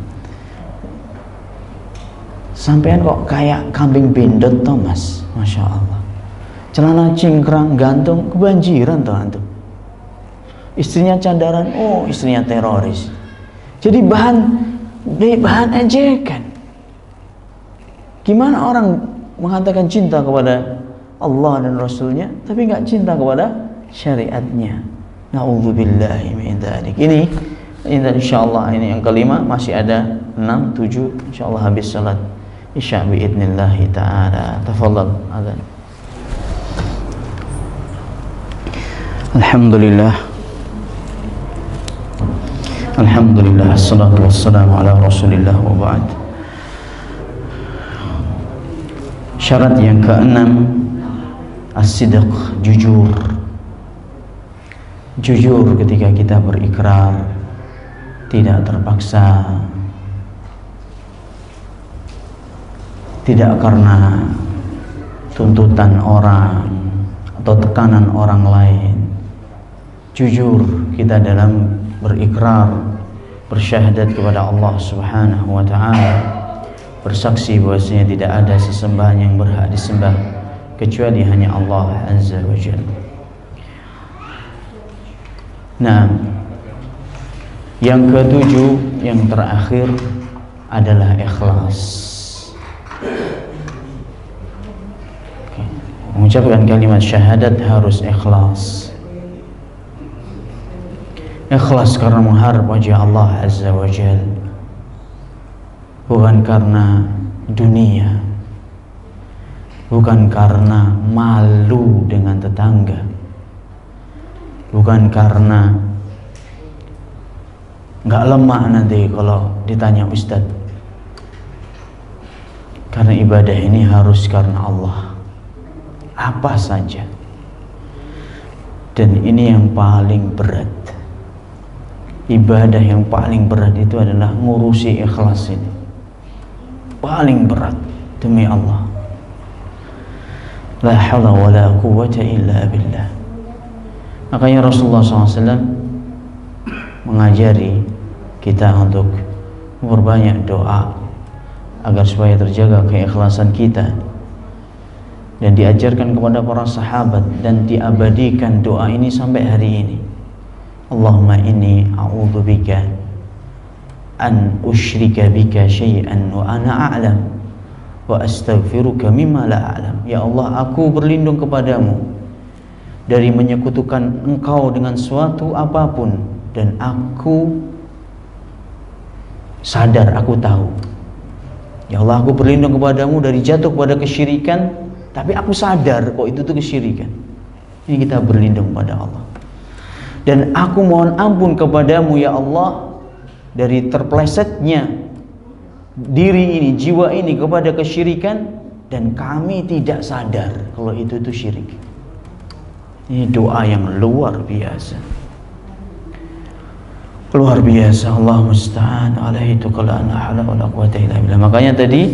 sampean kok kayak kambing bendot toh mas, masya Allah. Celana cingkrang gantung kebanjiran toh antum. Istrinya candaran, oh istrinya teroris. Jadi bahan ejekan. Gimana orang mengatakan cinta kepada Allah dan Rasulnya tapi nggak cinta kepada syariatnya? Na'udzubillahi min dzalik. Ini insyaallah ini yang kelima, masih ada 6, 7 insyaallah habis salat Isya biidnillahi ta'ala. Tafadhal adzan. Alhamdulillah. Alhamdulillah, assalatu wassalamu ala Rasulillah wa ba'd. Syarat yang keenam, as-sidq, jujur. Jujur ketika kita berikrar, tidak terpaksa, tidak karena tuntutan orang atau tekanan orang lain. Jujur kita dalam berikrar, bersyahadat kepada Allah Subhanahu wa ta'ala, bersaksi bahwasanya tidak ada sesembahan yang berhak disembah kecuali hanya Allah Azza wa Jalla. Nah, yang ketujuh, yang terakhir adalah ikhlas. Mengucapkan kalimat syahadat harus ikhlas. Ikhlas karena mengharap wajah Allah Azza wa Jal, bukan karena dunia, bukan karena malu dengan tetangga, bukan karena nggak lemah nanti kalau ditanya Ustadz. Karena ibadah ini harus karena Allah, apa saja. Dan ini yang paling berat. Ibadah yang paling berat itu adalah ngurusi ikhlas ini. Paling berat demi Allah. La haula wa la quwwata illa billah. Makanya Rasulullah SAW mengajari kita untuk memperbanyak doa agar supaya terjaga keikhlasan kita, dan diajarkan kepada para sahabat dan diabadikan doa ini sampai hari ini. Allahumma inni a'udzubika an usyrika bika syai'an wa ana a'lam, wa astaghfiruka mimma la a'lam. Ya Allah, aku berlindung kepadamu dari menyekutukan Engkau dengan suatu apapun, dan aku sadar, aku tahu. Ya Allah, aku berlindung kepadamu dari jatuh pada kesyirikan, tapi aku sadar kok itu tuh kesyirikan. Ini kita berlindung pada Allah. Dan aku mohon ampun kepadamu ya Allah dari terplesetnya diri ini, jiwa ini kepada kesyirikan, dan kami tidak sadar kalau itu syirik. Ini doa yang luar biasa. Luar biasa. Allah musta'an, alaihi tuqala la haula wala quwata illa billah. Makanya tadi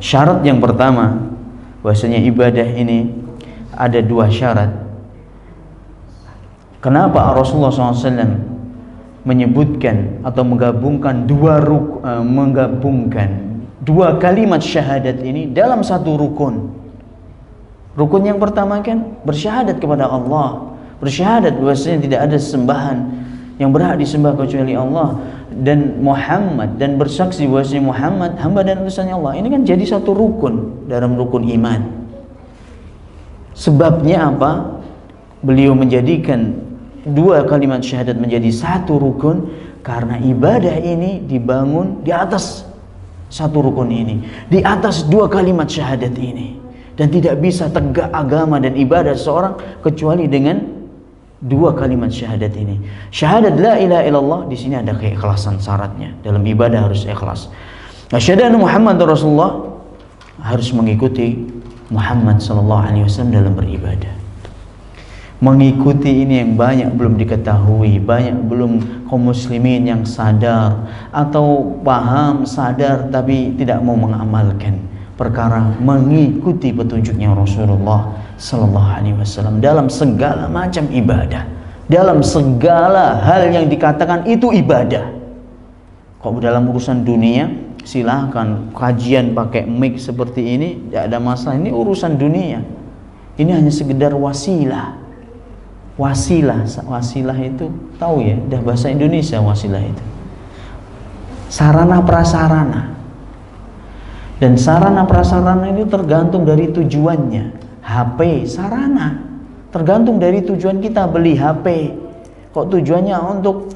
syarat yang pertama, bahwasanya ibadah ini ada dua syarat. Kenapa Rasulullah SAW menyebutkan atau menggabungkan dua kalimat syahadat ini dalam satu rukun? Rukun yang pertama kan bersyahadat kepada Allah, bersyahadat bahwasanya tidak ada sembahan yang berhak disembah kecuali Allah, dan Muhammad, dan bersaksi bahwasanya Muhammad hamba dan utusannya Allah. Ini kan jadi satu rukun dalam rukun iman. Sebabnya apa? Beliau menjadikan dua kalimat syahadat menjadi satu rukun karena ibadah ini dibangun di atas satu rukun ini, di atas dua kalimat syahadat ini, dan tidak bisa tegak agama dan ibadah seorang kecuali dengan dua kalimat syahadat ini. Syahadat la ilaha illallah, di sini ada keikhlasan syaratnya. Dalam ibadah harus ikhlas. Asyhadu anna Muhammadar Rasulullah, harus mengikuti Muhammad sallallahu alaihi wasallam dalam beribadah. Mengikuti ini yang banyak belum diketahui, banyak belum kaum muslimin yang sadar atau paham, sadar tapi tidak mau mengamalkan perkara mengikuti petunjuknya Rasulullah sallallahu alaihi wasallam dalam segala macam ibadah, dalam segala hal yang dikatakan itu ibadah. Kok dalam urusan dunia silahkan kajian pakai mic seperti ini, tidak ada masalah. Ini urusan dunia, ini hanya sekedar wasilah. Wasilah itu tahu ya, dah bahasa Indonesia wasilah itu sarana prasarana, dan sarana prasarana itu tergantung dari tujuannya. HP sarana, tergantung dari tujuan kita beli HP. Kok tujuannya untuk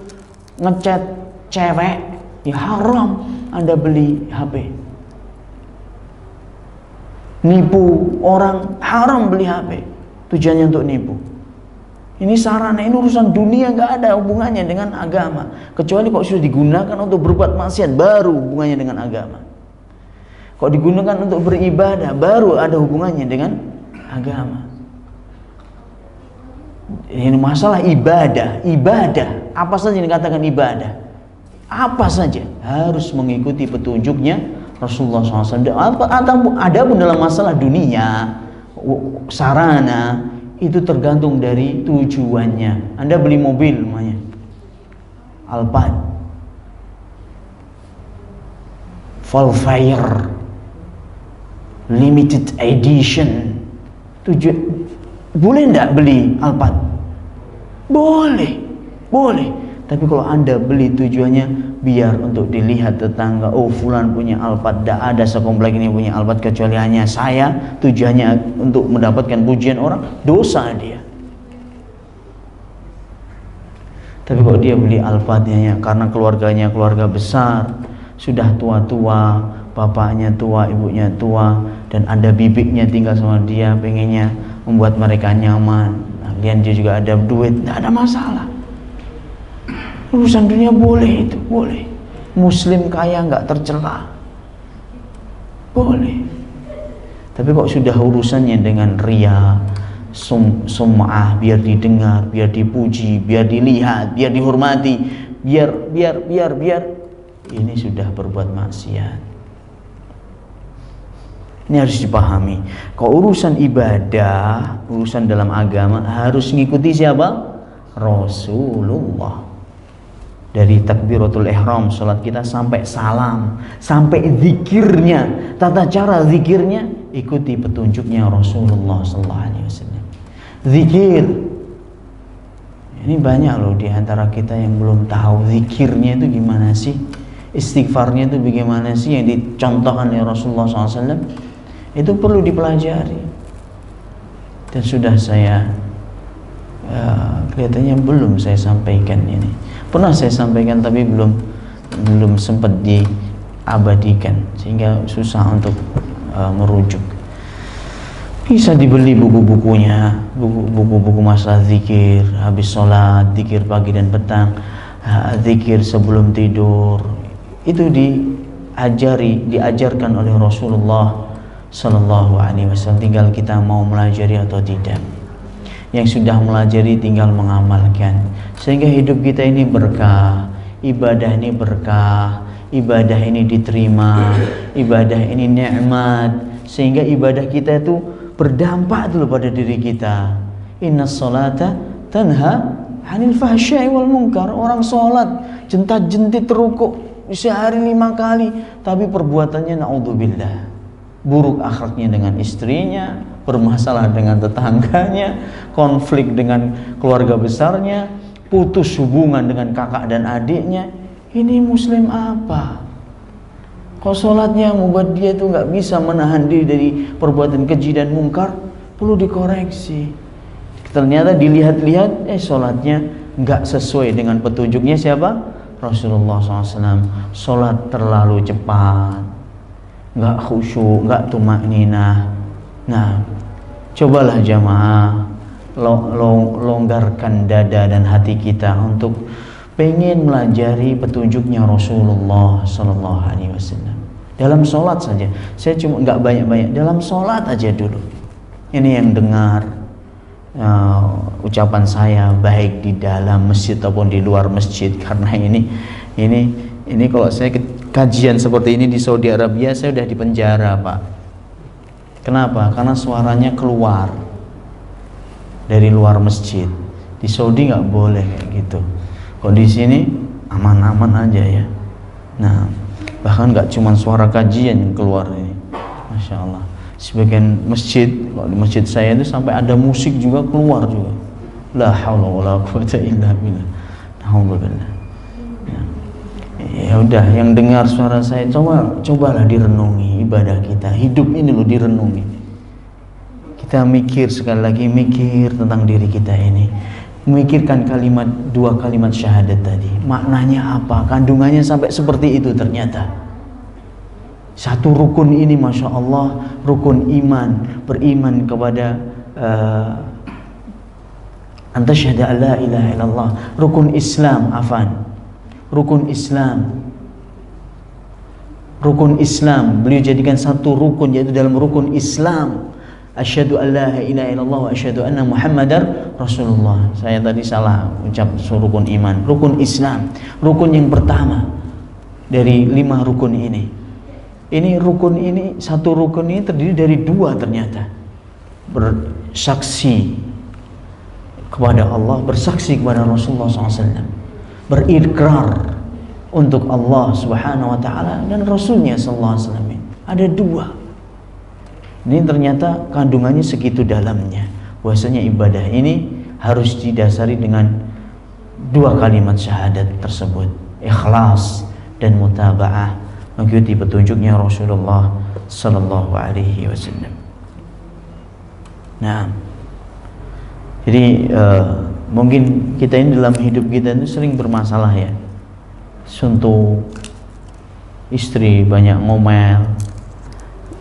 ngechat cewek, ya haram Anda beli HP. Nipu orang, haram beli HP, tujuannya untuk nipu. Ini sarana, ini urusan dunia, nggak ada hubungannya dengan agama. Kecuali kok sudah digunakan untuk berbuat maksiat, baru hubungannya dengan agama. Kok digunakan untuk beribadah, baru ada hubungannya dengan agama. Ini masalah ibadah. Ibadah, apa saja yang dikatakan ibadah, apa saja harus mengikuti petunjuknya Rasulullah SAW. Ada pun dalam masalah dunia, sarana, itu tergantung dari tujuannya. Anda beli mobil namanya Alphard, Volkswagen limited edition. Boleh enggak beli Alphard? Boleh. Tapi kalau Anda beli tujuannya biar untuk dilihat tetangga, oh fulan punya Alphard, tidak ada sekomplek ini punya Alphard kecuali hanya saya, tujuannya untuk mendapatkan pujian orang, dosa dia. Tapi kalau dia beli Alphardnya karena keluarganya keluarga besar, sudah tua-tua, bapaknya tua, ibunya tua, dan ada bibiknya tinggal sama dia, pengennya membuat mereka nyaman, kemudian dia juga ada duit, tidak ada masalah. Urusan dunia boleh, itu boleh. Muslim kaya nggak tercela, boleh. Tapi kok sudah urusannya dengan riya, sum'ah, biar didengar, biar dipuji, biar dilihat, biar dihormati, biar ini sudah berbuat maksiat. Ini harus dipahami. Kalau urusan ibadah, urusan dalam agama harus ngikuti siapa? Rasulullah. Dari takbiratul ihram salat kita sampai salam, sampai zikirnya, tata cara zikirnya ikuti petunjuknya Rasulullah sallallahu alaihi wasallam. Zikir. Ini banyak loh di antara kita yang belum tahu zikirnya itu gimana sih? istighfarnya itu bagaimana sih yang dicontohkan oleh Rasulullah SAW, itu perlu dipelajari. Dan sudah saya kelihatannya belum saya sampaikan ini. Pernah saya sampaikan tapi belum sempat diabadikan sehingga susah untuk merujuk. Bisa dibeli buku-bukunya, buku-buku masalah zikir habis sholat, zikir pagi dan petang, zikir sebelum tidur. Itu diajarkan oleh Rasulullah Sallallahu Alaihi Wasallam. Tinggal kita mau melajari atau tidak. Yang sudah melajari tinggal mengamalkan, sehingga hidup kita ini berkah, ibadah ini berkah, ibadah ini diterima, ibadah ini nikmat, sehingga ibadah kita itu berdampak dulu pada diri kita. Inna sholata tanha 'anil fahsya'i wal munkar. Orang sholat jentat-jentit terukuk sehari 5 kali, tapi perbuatannya naudzubillah, buruk akhlaknya dengan istrinya, bermasalah dengan tetangganya, konflik dengan keluarga besarnya, putus hubungan dengan kakak dan adiknya. Ini muslim apa? Kalau sholatnya membuat dia itu nggak bisa menahan diri dari perbuatan keji dan mungkar, perlu dikoreksi. Ternyata dilihat-lihat, sholatnya nggak sesuai dengan petunjuknya siapa? Rasulullah SAW. Sholat terlalu cepat, nggak khusyuk, nggak tumakninah. Nah, cobalah jamaah longgarkan dada dan hati kita untuk pengen melajari petunjuknya Rasulullah Sallallahu Alaihi Wasallam. Dalam sholat saja, saya cuma nggak banyak-banyak, dalam sholat aja dulu. Ini yang dengar ucapan saya baik di dalam masjid ataupun di luar masjid, karena ini kalau saya kajian seperti ini di Saudi Arabia, saya udah di penjara, Pak. Kenapa? Karena suaranya keluar dari luar masjid. Di Saudi nggak boleh kayak gitu. Kalau di sini aman-aman aja ya. Nah, bahkan nggak cuma suara kajian yang keluar ini, masya Allah. Sebagian masjid, kalau di masjid saya itu sampai ada musik juga keluar juga. La haula wala quwwata illa billah. Alhamdulillah. Ya udah, yang dengar suara saya, cobalah direnungi ibadah kita. Hidup ini loh direnungi. Kita mikir sekali lagi, mikir tentang diri kita ini. Memikirkan dua kalimat syahadat tadi, maknanya apa, kandungannya sampai seperti itu. Ternyata satu rukun ini, masya Allah, rukun iman, beriman kepada anta syahada la ilaha illallah. Rukun Islam, rukun Islam beliau jadikan satu rukun, yaitu dalam rukun Islam asyhadu an la ilaha illallah wa asyhadu anna muhammadar rasulullah. Saya tadi salah ucap rukun iman. Rukun Islam, rukun yang pertama dari 5 rukun ini. Satu rukun ini terdiri dari 2 ternyata. Bersaksi kepada Allah, bersaksi kepada Rasulullah SAW, berikrar untuk Allah Subhanahu wa taala dan Rasulnya sallallahu alaihi wasallam. Ada 2. Ini ternyata kandungannya segitu dalamnya. Bahwasanya ibadah ini harus didasari dengan 2 kalimat syahadat tersebut, ikhlas dan mutaba'ah, mengikuti petunjuknya Rasulullah sallallahu alaihi wasallam. Nah, jadi mungkin kita ini dalam hidup kita itu sering bermasalah ya. Suntuk, istri banyak ngomel,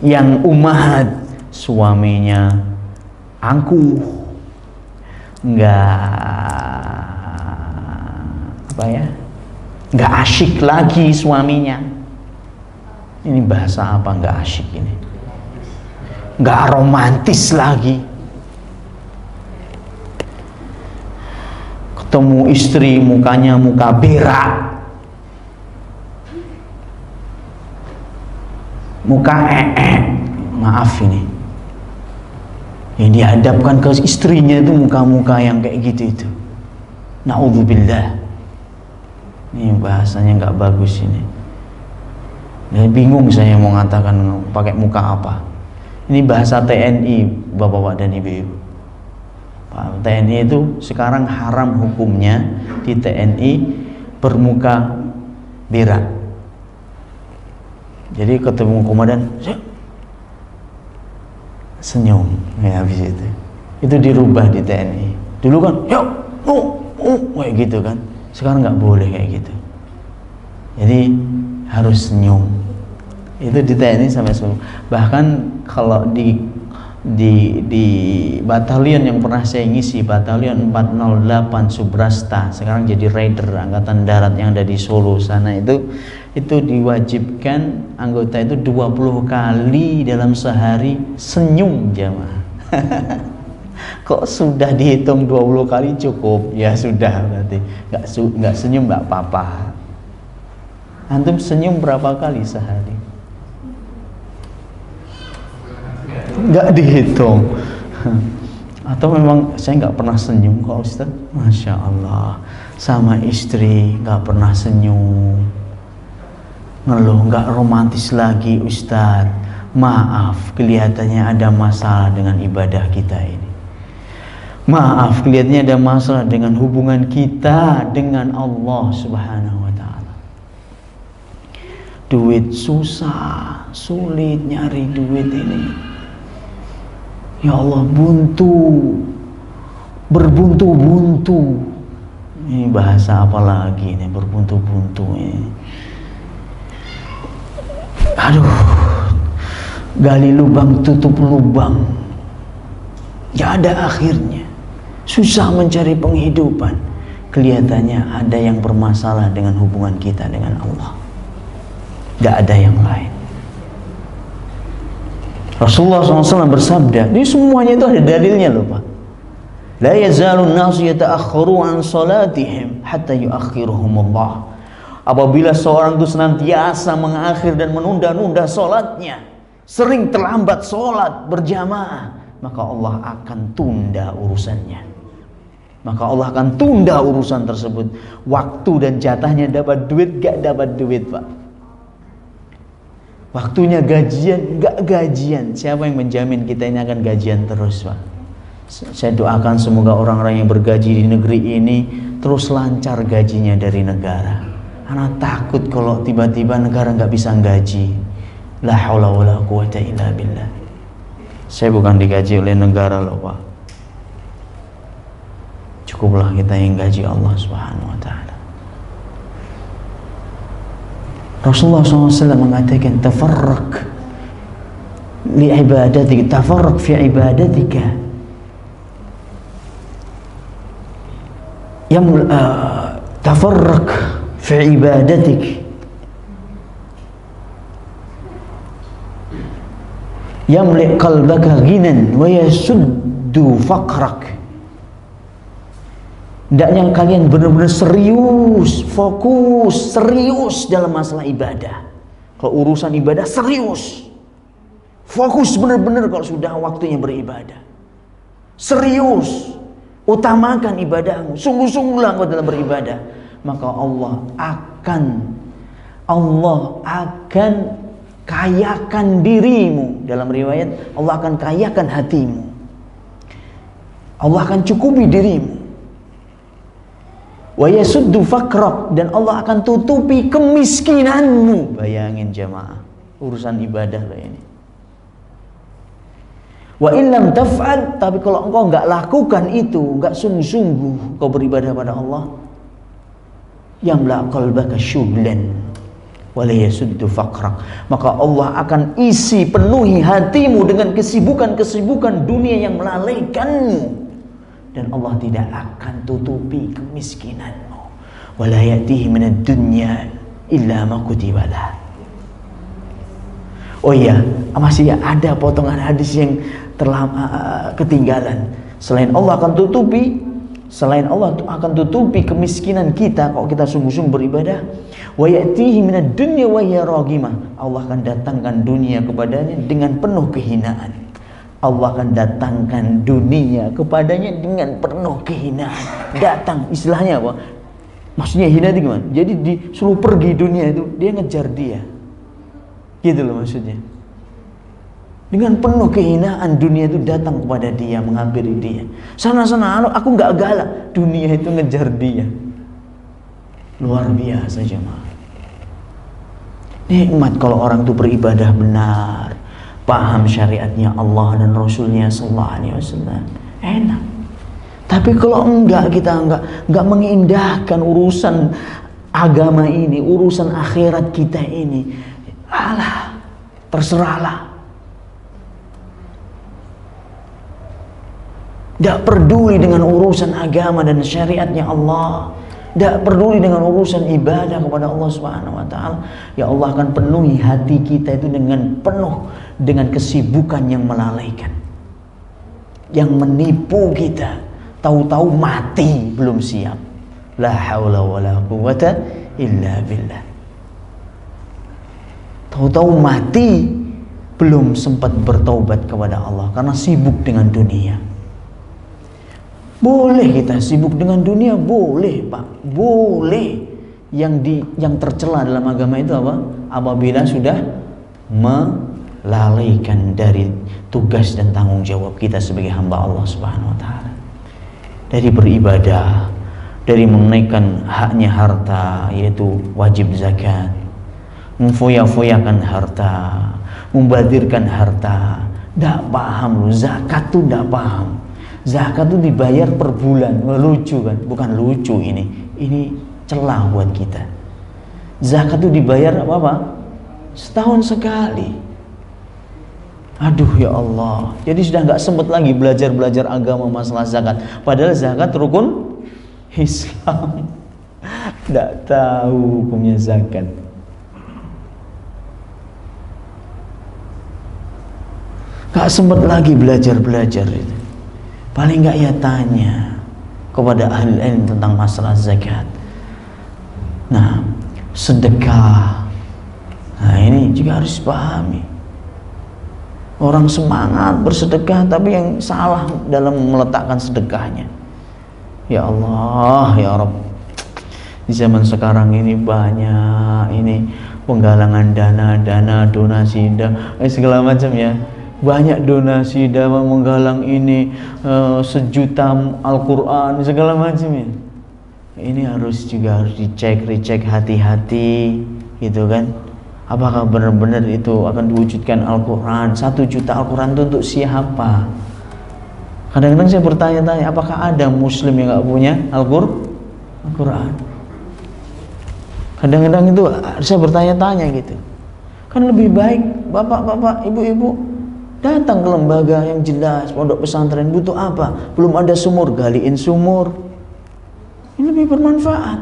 yang umat suaminya angkuh, nggak asyik lagi suaminya. Ini bahasa apa nggak asyik ini? Nggak romantis lagi. Ketemu istri mukanya muka berak, muka maaf ini yang dihadapkan ke istrinya itu muka-muka yang kayak gitu itu. Naudzubillah. Ini bahasanya nggak bagus ini. Dan bingung saya mau mengatakan pakai muka apa. Ini bahasa TNI, bapak-bapak dan ibu-ibu. TNI itu sekarang haram hukumnya di TNI bermuka berak. Jadi ketemu komandan, senyum, ya habis itu dirubah di TNI. Dulu kan, kayak gitu kan. Sekarang nggak boleh kayak gitu. Jadi harus senyum. Itu di TNI sampai senyum. Bahkan kalau di batalion yang pernah saya ngisi, batalion 408 Subrasta, sekarang jadi Raider Angkatan Darat yang ada di Solo sana, itu diwajibkan anggota itu 20 kali dalam sehari senyum jamaah. Kok sudah dihitung 20 kali cukup? Ya sudah, berarti nggak senyum nggak apa-apa. Antum senyum berapa kali sehari? Nggak dihitung. Atau memang saya nggak pernah senyum kok Ustaz? Masya Allah, sama istri nggak pernah senyum, ngeluh, nggak romantis lagi Ustaz. Maaf, kelihatannya ada masalah dengan ibadah kita ini. Maaf, kelihatannya ada masalah dengan hubungan kita dengan Allah Subhanahu wa ta'ala. Duit susah, sulit nyari duit ini. Ya Allah, berbuntu-buntu. Ini bahasa apa lagi ini, berbuntu-buntu ini. Aduh, gali lubang tutup lubang, gak ada akhirnya. Susah mencari penghidupan. Kelihatannya ada yang bermasalah dengan hubungan kita dengan Allah. Gak ada yang lain. Rasulullah SAW bersabda, ini semuanya itu ada dalilnya loh Pak. La yazalun nasu yata'akharu an salatihim hatta yuakhiruhumullah. Apabila seorang itu senantiasa mengakhir dan menunda-nunda solatnya, sering terlambat solat berjamaah, maka Allah akan tunda urusannya. Maka Allah akan tunda urusan tersebut. Waktu dan jatahnya dapat duit, gak dapat duit Pak. Waktunya gajian, gak gajian. Siapa yang menjamin kita ini akan gajian terus Pak? Saya doakan semoga orang-orang yang bergaji di negeri ini terus lancar gajinya dari negara. Karena takut kalau tiba-tiba negara gak bisa gaji. La haula wala quwata illa billah. Saya bukan digaji oleh negara loh Pak. Cukuplah kita yang gaji Allah Subhanahu wa ta'ala. Rasulullah SAW mengatakan, tafarraq li ibadatika, tafarraq fi ibadatika, tafarraq fi ibadatik, yamli qalbaka ghinan wa yasuddu faqrak. Hendaknya kalian benar-benar serius, fokus, serius dalam masalah ibadah. Kalau urusan ibadah serius, fokus benar-benar kalau sudah waktunya beribadah. Serius, utamakan ibadahmu, sungguh-sungguhlah engkau dalam beribadah. Maka Allah akan kayakan dirimu. Dalam riwayat, Allah akan kayakan hatimu. Allah akan cukupi dirimu. Wa yasuddu faqrak, dan Allah akan tutupi kemiskinanmu. Bayangin jamaah, urusan ibadah lah ini. Wa illam taf'al, tapi kalau engkau enggak lakukan itu, enggak sungguh-sungguh kau beribadah pada Allah, yamla qalbaka syughlan wa la yasuddu faqrak, maka Allah akan isi penuhi hatimu dengan kesibukan-kesibukan dunia yang melalaikanmu. Dan Allah tidak akan tutupi kemiskinanmu. Wala ya'tihi minad dunya illa ma kutiba lah. Oh iya, masih ada potongan hadis yang ketinggalan. Selain Allah akan tutupi kemiskinan kita kalau kita sungguh-sungguh beribadah. Wa ya'tihi minad dunya wa hiya raghimah. Allah akan datangkan dunia kepadanya dengan penuh kehinaan. Allah akan datangkan dunia kepadanya dengan penuh kehinaan. Datang, istilahnya apa? Maksudnya hina itu gimana? Jadi disuruh pergi dunia itu, dia ngejar dia. Gitu loh maksudnya. Dengan penuh kehinaan dunia itu datang kepada dia, menghampiri dia. Sana-sana, aku nggak galak. Dunia itu ngejar dia. Luar biasa jemaah. Nikmat kalau orang itu beribadah benar, paham syariatnya Allah dan Rasulnya sallallahu alaihi wasallam, enak. Tapi kalau enggak, kita enggak mengindahkan urusan agama ini, urusan akhirat kita ini, alah, terserahlah. Enggak peduli dengan urusan agama dan syariatnya Allah, enggak peduli dengan urusan ibadah kepada Allah Subhanahu wa taala, ya Allah akan penuhi hati kita itu dengan penuh dengan kesibukan yang melalaikan, yang menipu kita. Tahu-tahu mati belum siap. La haula wala quwwata illa billah. Tahu-tahu mati belum sempat bertaubat kepada Allah karena sibuk dengan dunia. Boleh kita sibuk dengan dunia, boleh Pak, boleh. Yang tercela dalam agama itu apa? Apabila sudah melalaikan dari tugas dan tanggung jawab kita sebagai hamba Allah Subhanahu wa taala. Dari beribadah, dari menunaikan haknya harta, yaitu wajib zakat, memfoya-foyakan harta, membadirkan harta. Nggak paham lu, zakat tuh nggak paham. Zakat tuh dibayar per bulan. Wah, lucu kan? Bukan lucu ini celah buat kita. Zakat tuh dibayar apa? Setahun sekali. Aduh ya Allah, jadi sudah nggak sempat lagi belajar agama masalah zakat. Padahal zakat rukun Islam. Nggak tahu hukumnya zakat. Nggak sempat lagi belajar itu. Paling nggak ya tanya kepada ahli ilmu tentang masalah zakat. Nah, sedekah. Nah ini juga harus pahami. Orang semangat bersedekah tapi yang salah dalam meletakkan sedekahnya. Ya Allah, ya Rabb. Di zaman sekarang ini banyak ini penggalangan dana, donasi, segala macam ya. Banyak donasi, menggalang ini 1 juta Al-Quran, segala macam ya. Ini harus dicek hati-hati gitu kan. Apakah benar-benar itu akan diwujudkan Al-Quran? 1 juta Al-Quran itu untuk siapa? Kadang-kadang saya bertanya-tanya, apakah ada muslim yang gak punya Al-Quran? Kadang-kadang itu saya bertanya-tanya gitu. Kan lebih baik bapak-bapak, ibu-ibu datang ke lembaga yang jelas, pondok pesantren. Butuh apa? Belum ada sumur, galiin sumur. Ini lebih bermanfaat.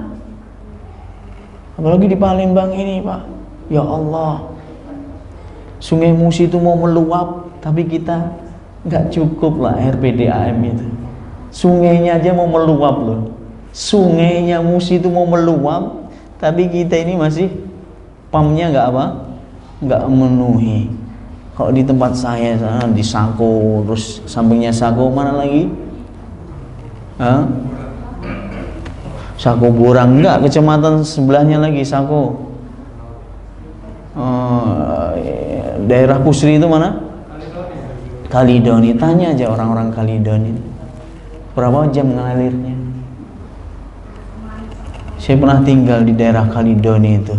Apalagi di Palembang ini Pak. Ya Allah, Sungai Musi itu mau meluap, tapi kita nggak cukup lah air PDAM itu. Sungainya aja mau meluap loh. Sungainya Musi itu mau meluap, tapi kita ini masih pumpnya nggak memenuhi. Kalau di tempat saya sana di Sako, terus sampingnya Sako mana lagi? Sako Burang, enggak, kecamatan sebelahnya lagi Sako. Daerah Pusri itu mana? Kalidoni. Tanya aja orang-orang Kalidoni berapa jam ngalirnya. Saya pernah tinggal di daerah Kalidoni itu,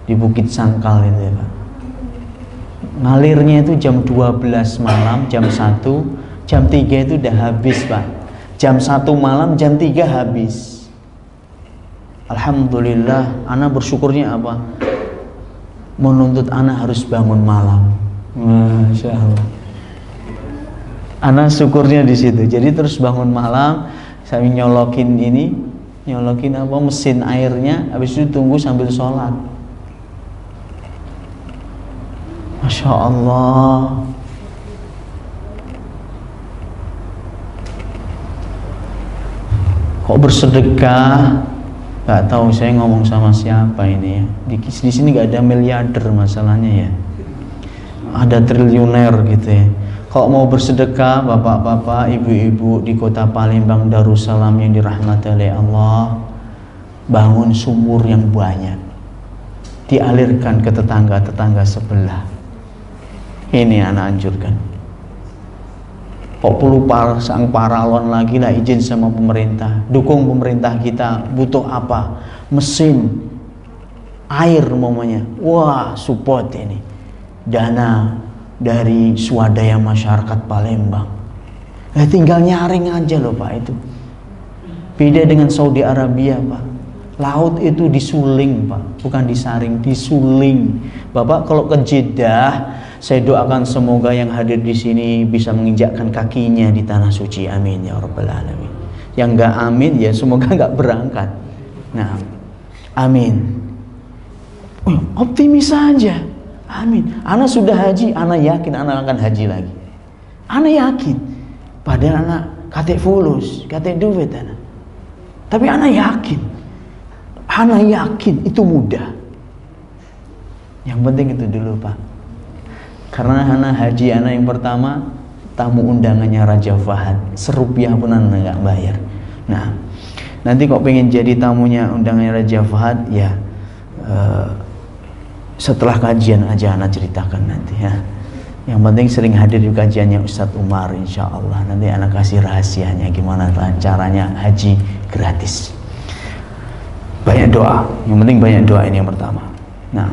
di Bukit Sangkal itu ya Pak. Ngalirnya itu jam 12 malam, jam 1, jam 3 itu udah habis Pak. Jam 1 malam, jam 3 habis. Alhamdulillah, ana bersyukurnya apa? Menuntut anak harus bangun malam. Masya Allah. Anak syukurnya di situ. Jadi terus bangun malam, saya nyolokin mesin airnya, habis itu tunggu sambil sholat. Masya Allah. Kok bersedekah? Gak tahu saya ngomong sama siapa ini ya. Di sini gak ada miliarder masalahnya ya. Ada triliuner gitu ya. Kalau mau bersedekah, bapak-bapak, ibu-ibu di kota Palembang Darussalam yang dirahmati oleh Allah, bangun sumur yang banyak, dialirkan ke tetangga-tetangga sebelah. Ini anak anjurkan. Kok perlu sang paralon lagi lah, izin sama pemerintah, dukung pemerintah kita. Butuh apa? Mesin air umpamanya, wah support ini dana dari swadaya masyarakat Palembang. Tinggal nyaring aja loh Pak itu. Beda dengan Saudi Arabia Pak. Laut itu disuling Pak, bukan disaring, disuling. Bapak kalau ke Jeddah, saya doakan semoga yang hadir di sini bisa menginjakkan kakinya di tanah suci. Amin ya rabbal alamin. Yang enggak amin ya semoga enggak berangkat. Nah, amin. Optimis saja. Amin. Ana sudah haji, ana yakin ana akan haji lagi. Ana yakin. Padahal ana kate fulus, kate duit ana. Tapi ana yakin. Ana yakin itu mudah. Yang penting itu dulu Pak. Karena ana haji ana yang pertama tamu undangannya Raja Fahad, serupiah pun ana nggak bayar. Nah, nanti kok pengen jadi tamunya undangannya Raja Fahad ya setelah kajian aja ana ceritakan nanti ya. Yang penting sering hadir di kajiannya Ustadz Umar insya Allah. Nanti ana kasih rahasianya gimana caranya haji gratis. Banyak doa, yang penting banyak doa ini yang pertama. Nah,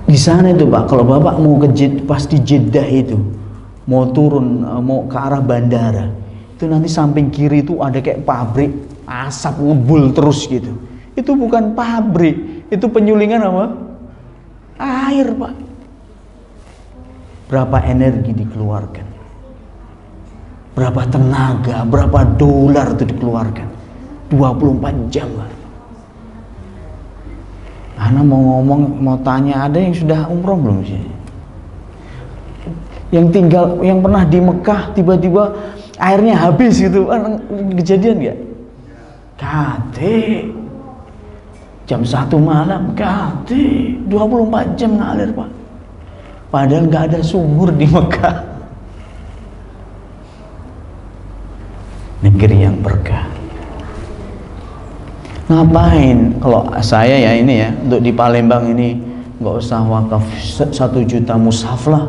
di sana itu Pak, kalau Bapak mau ke pas di Jeddah itu, mau turun, mau ke arah bandara, itu nanti samping kiri itu ada kayak pabrik asap ngebul terus gitu. Itu bukan pabrik, itu penyulingan apa? Air Pak. Berapa energi dikeluarkan, berapa tenaga, berapa dolar itu dikeluarkan. 24 jam Pak. Ana mau ngomong, mau tanya, ada yang sudah umroh belum sih? Yang tinggal, yang pernah di Mekah tiba-tiba airnya habis gitu, kejadian nggak? Kate jam 1 malam, kate 24 jam ngalir Pak. Padahal nggak ada sumur di Mekah. Negeri yang berkah. Ngapain kalau saya ya ini ya, untuk di Palembang ini nggak usah wakaf 1 juta mushaf lah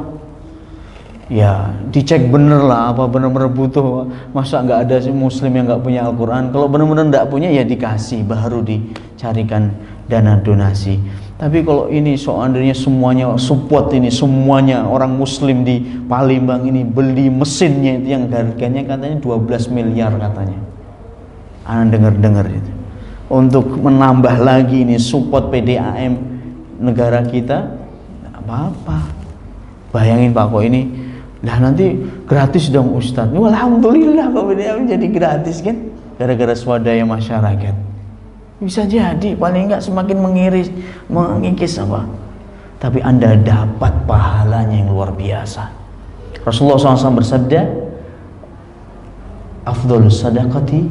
ya, dicek bener lah apa bener-bener butuh. Masa nggak ada muslim yang nggak punya Al-Quran? Kalau bener-bener nggak punya ya dikasih, baru dicarikan dana donasi. Tapi kalau ini soalnya semuanya support, ini semuanya orang muslim di Palembang ini beli mesinnya itu yang harganya katanya 12 miliar katanya. Ana dengar-dengar itu. Untuk menambah lagi ini support PDAM negara kita, nggak apa-apa. Bayangin Pak, kok ini lah nanti gratis dong Ustadz. Alhamdulillah kok PDAM jadi gratis kan, gara-gara swadaya masyarakat. Bisa jadi, paling nggak semakin mengikis apa. Tapi Anda dapat pahalanya yang luar biasa. Rasulullah SAW bersabda, afdhalus sadaqati,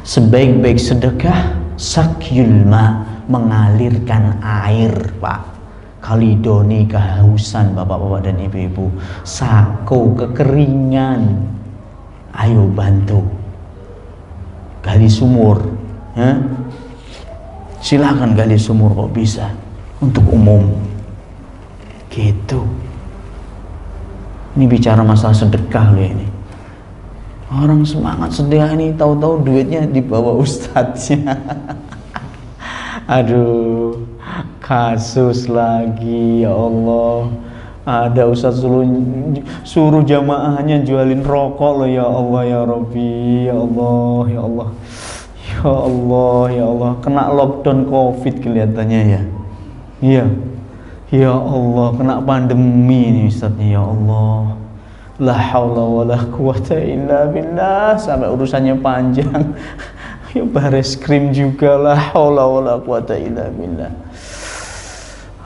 sebaik-baik sedekah sakyul ma, mengalirkan air Pak. Kalidoni kehausan bapak-bapak dan ibu-ibu, sako kekeringan, ayo bantu gali sumur ya? Silakan gali sumur kok bisa, untuk umum gitu. Ini bicara masalah sedekah loh ini. Orang semangat sedekah ini tahu-tahu duitnya dibawa ustadznya. Aduh, kasus lagi ya Allah. Ada ustadz suruh jamaahnya jualin rokok loh ya Allah ya Rabbi, ya Allah ya Allah. Ya Allah ya Allah, kena lockdown Covid kelihatannya ya. Iya. Ya Allah, kena pandemi ini ustadznya ya Allah. La haula wala quwata illa billah, sampai urusannya panjang. Ya baris krim juga, la haula wala quwata illa billah.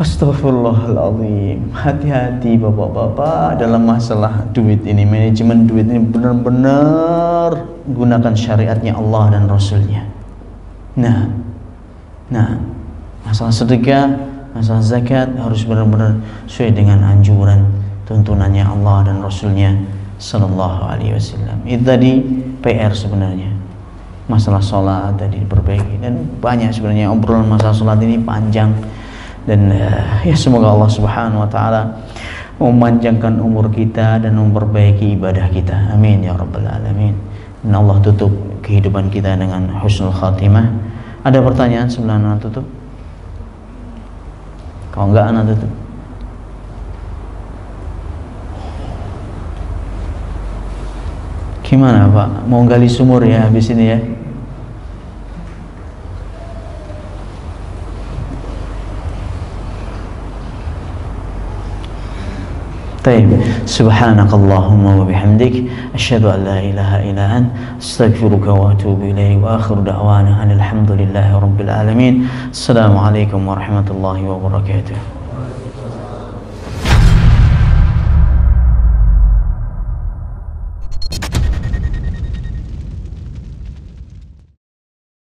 Astagfirullahaladzim. Hati-hati bapak-bapak dalam masalah duit ini, manajemen duit ini benar-benar gunakan syariatnya Allah dan Rasulnya. Nah, masalah sedekah, masalah zakat harus benar-benar sesuai dengan anjuran tuntunannya Allah dan Rasulnya Sallallahu Alaihi Wasallam. Itu tadi PR sebenarnya. Masalah sholat tadi diperbaiki, dan banyak sebenarnya obrolan masalah sholat ini panjang, dan ya semoga Allah Subhanahu Wa Taala memanjangkan umur kita dan memperbaiki ibadah kita. Amin ya Rabbal Alamin. Dan Allah tutup kehidupan kita dengan husnul khatimah, Ada pertanyaan sebelum anak tutup? Kalau enggak anak tutup. Gimana Pak? Mau gali sumur ya habis ini ya? طيب سبحانك اللهم وبحمدك أشهد أن لا إله إلا أنت أستغفرك وأتوب إليك وآخر دعوانا أن الحمد لله رب العالمين السلام عليكم ورحمة الله وبركاته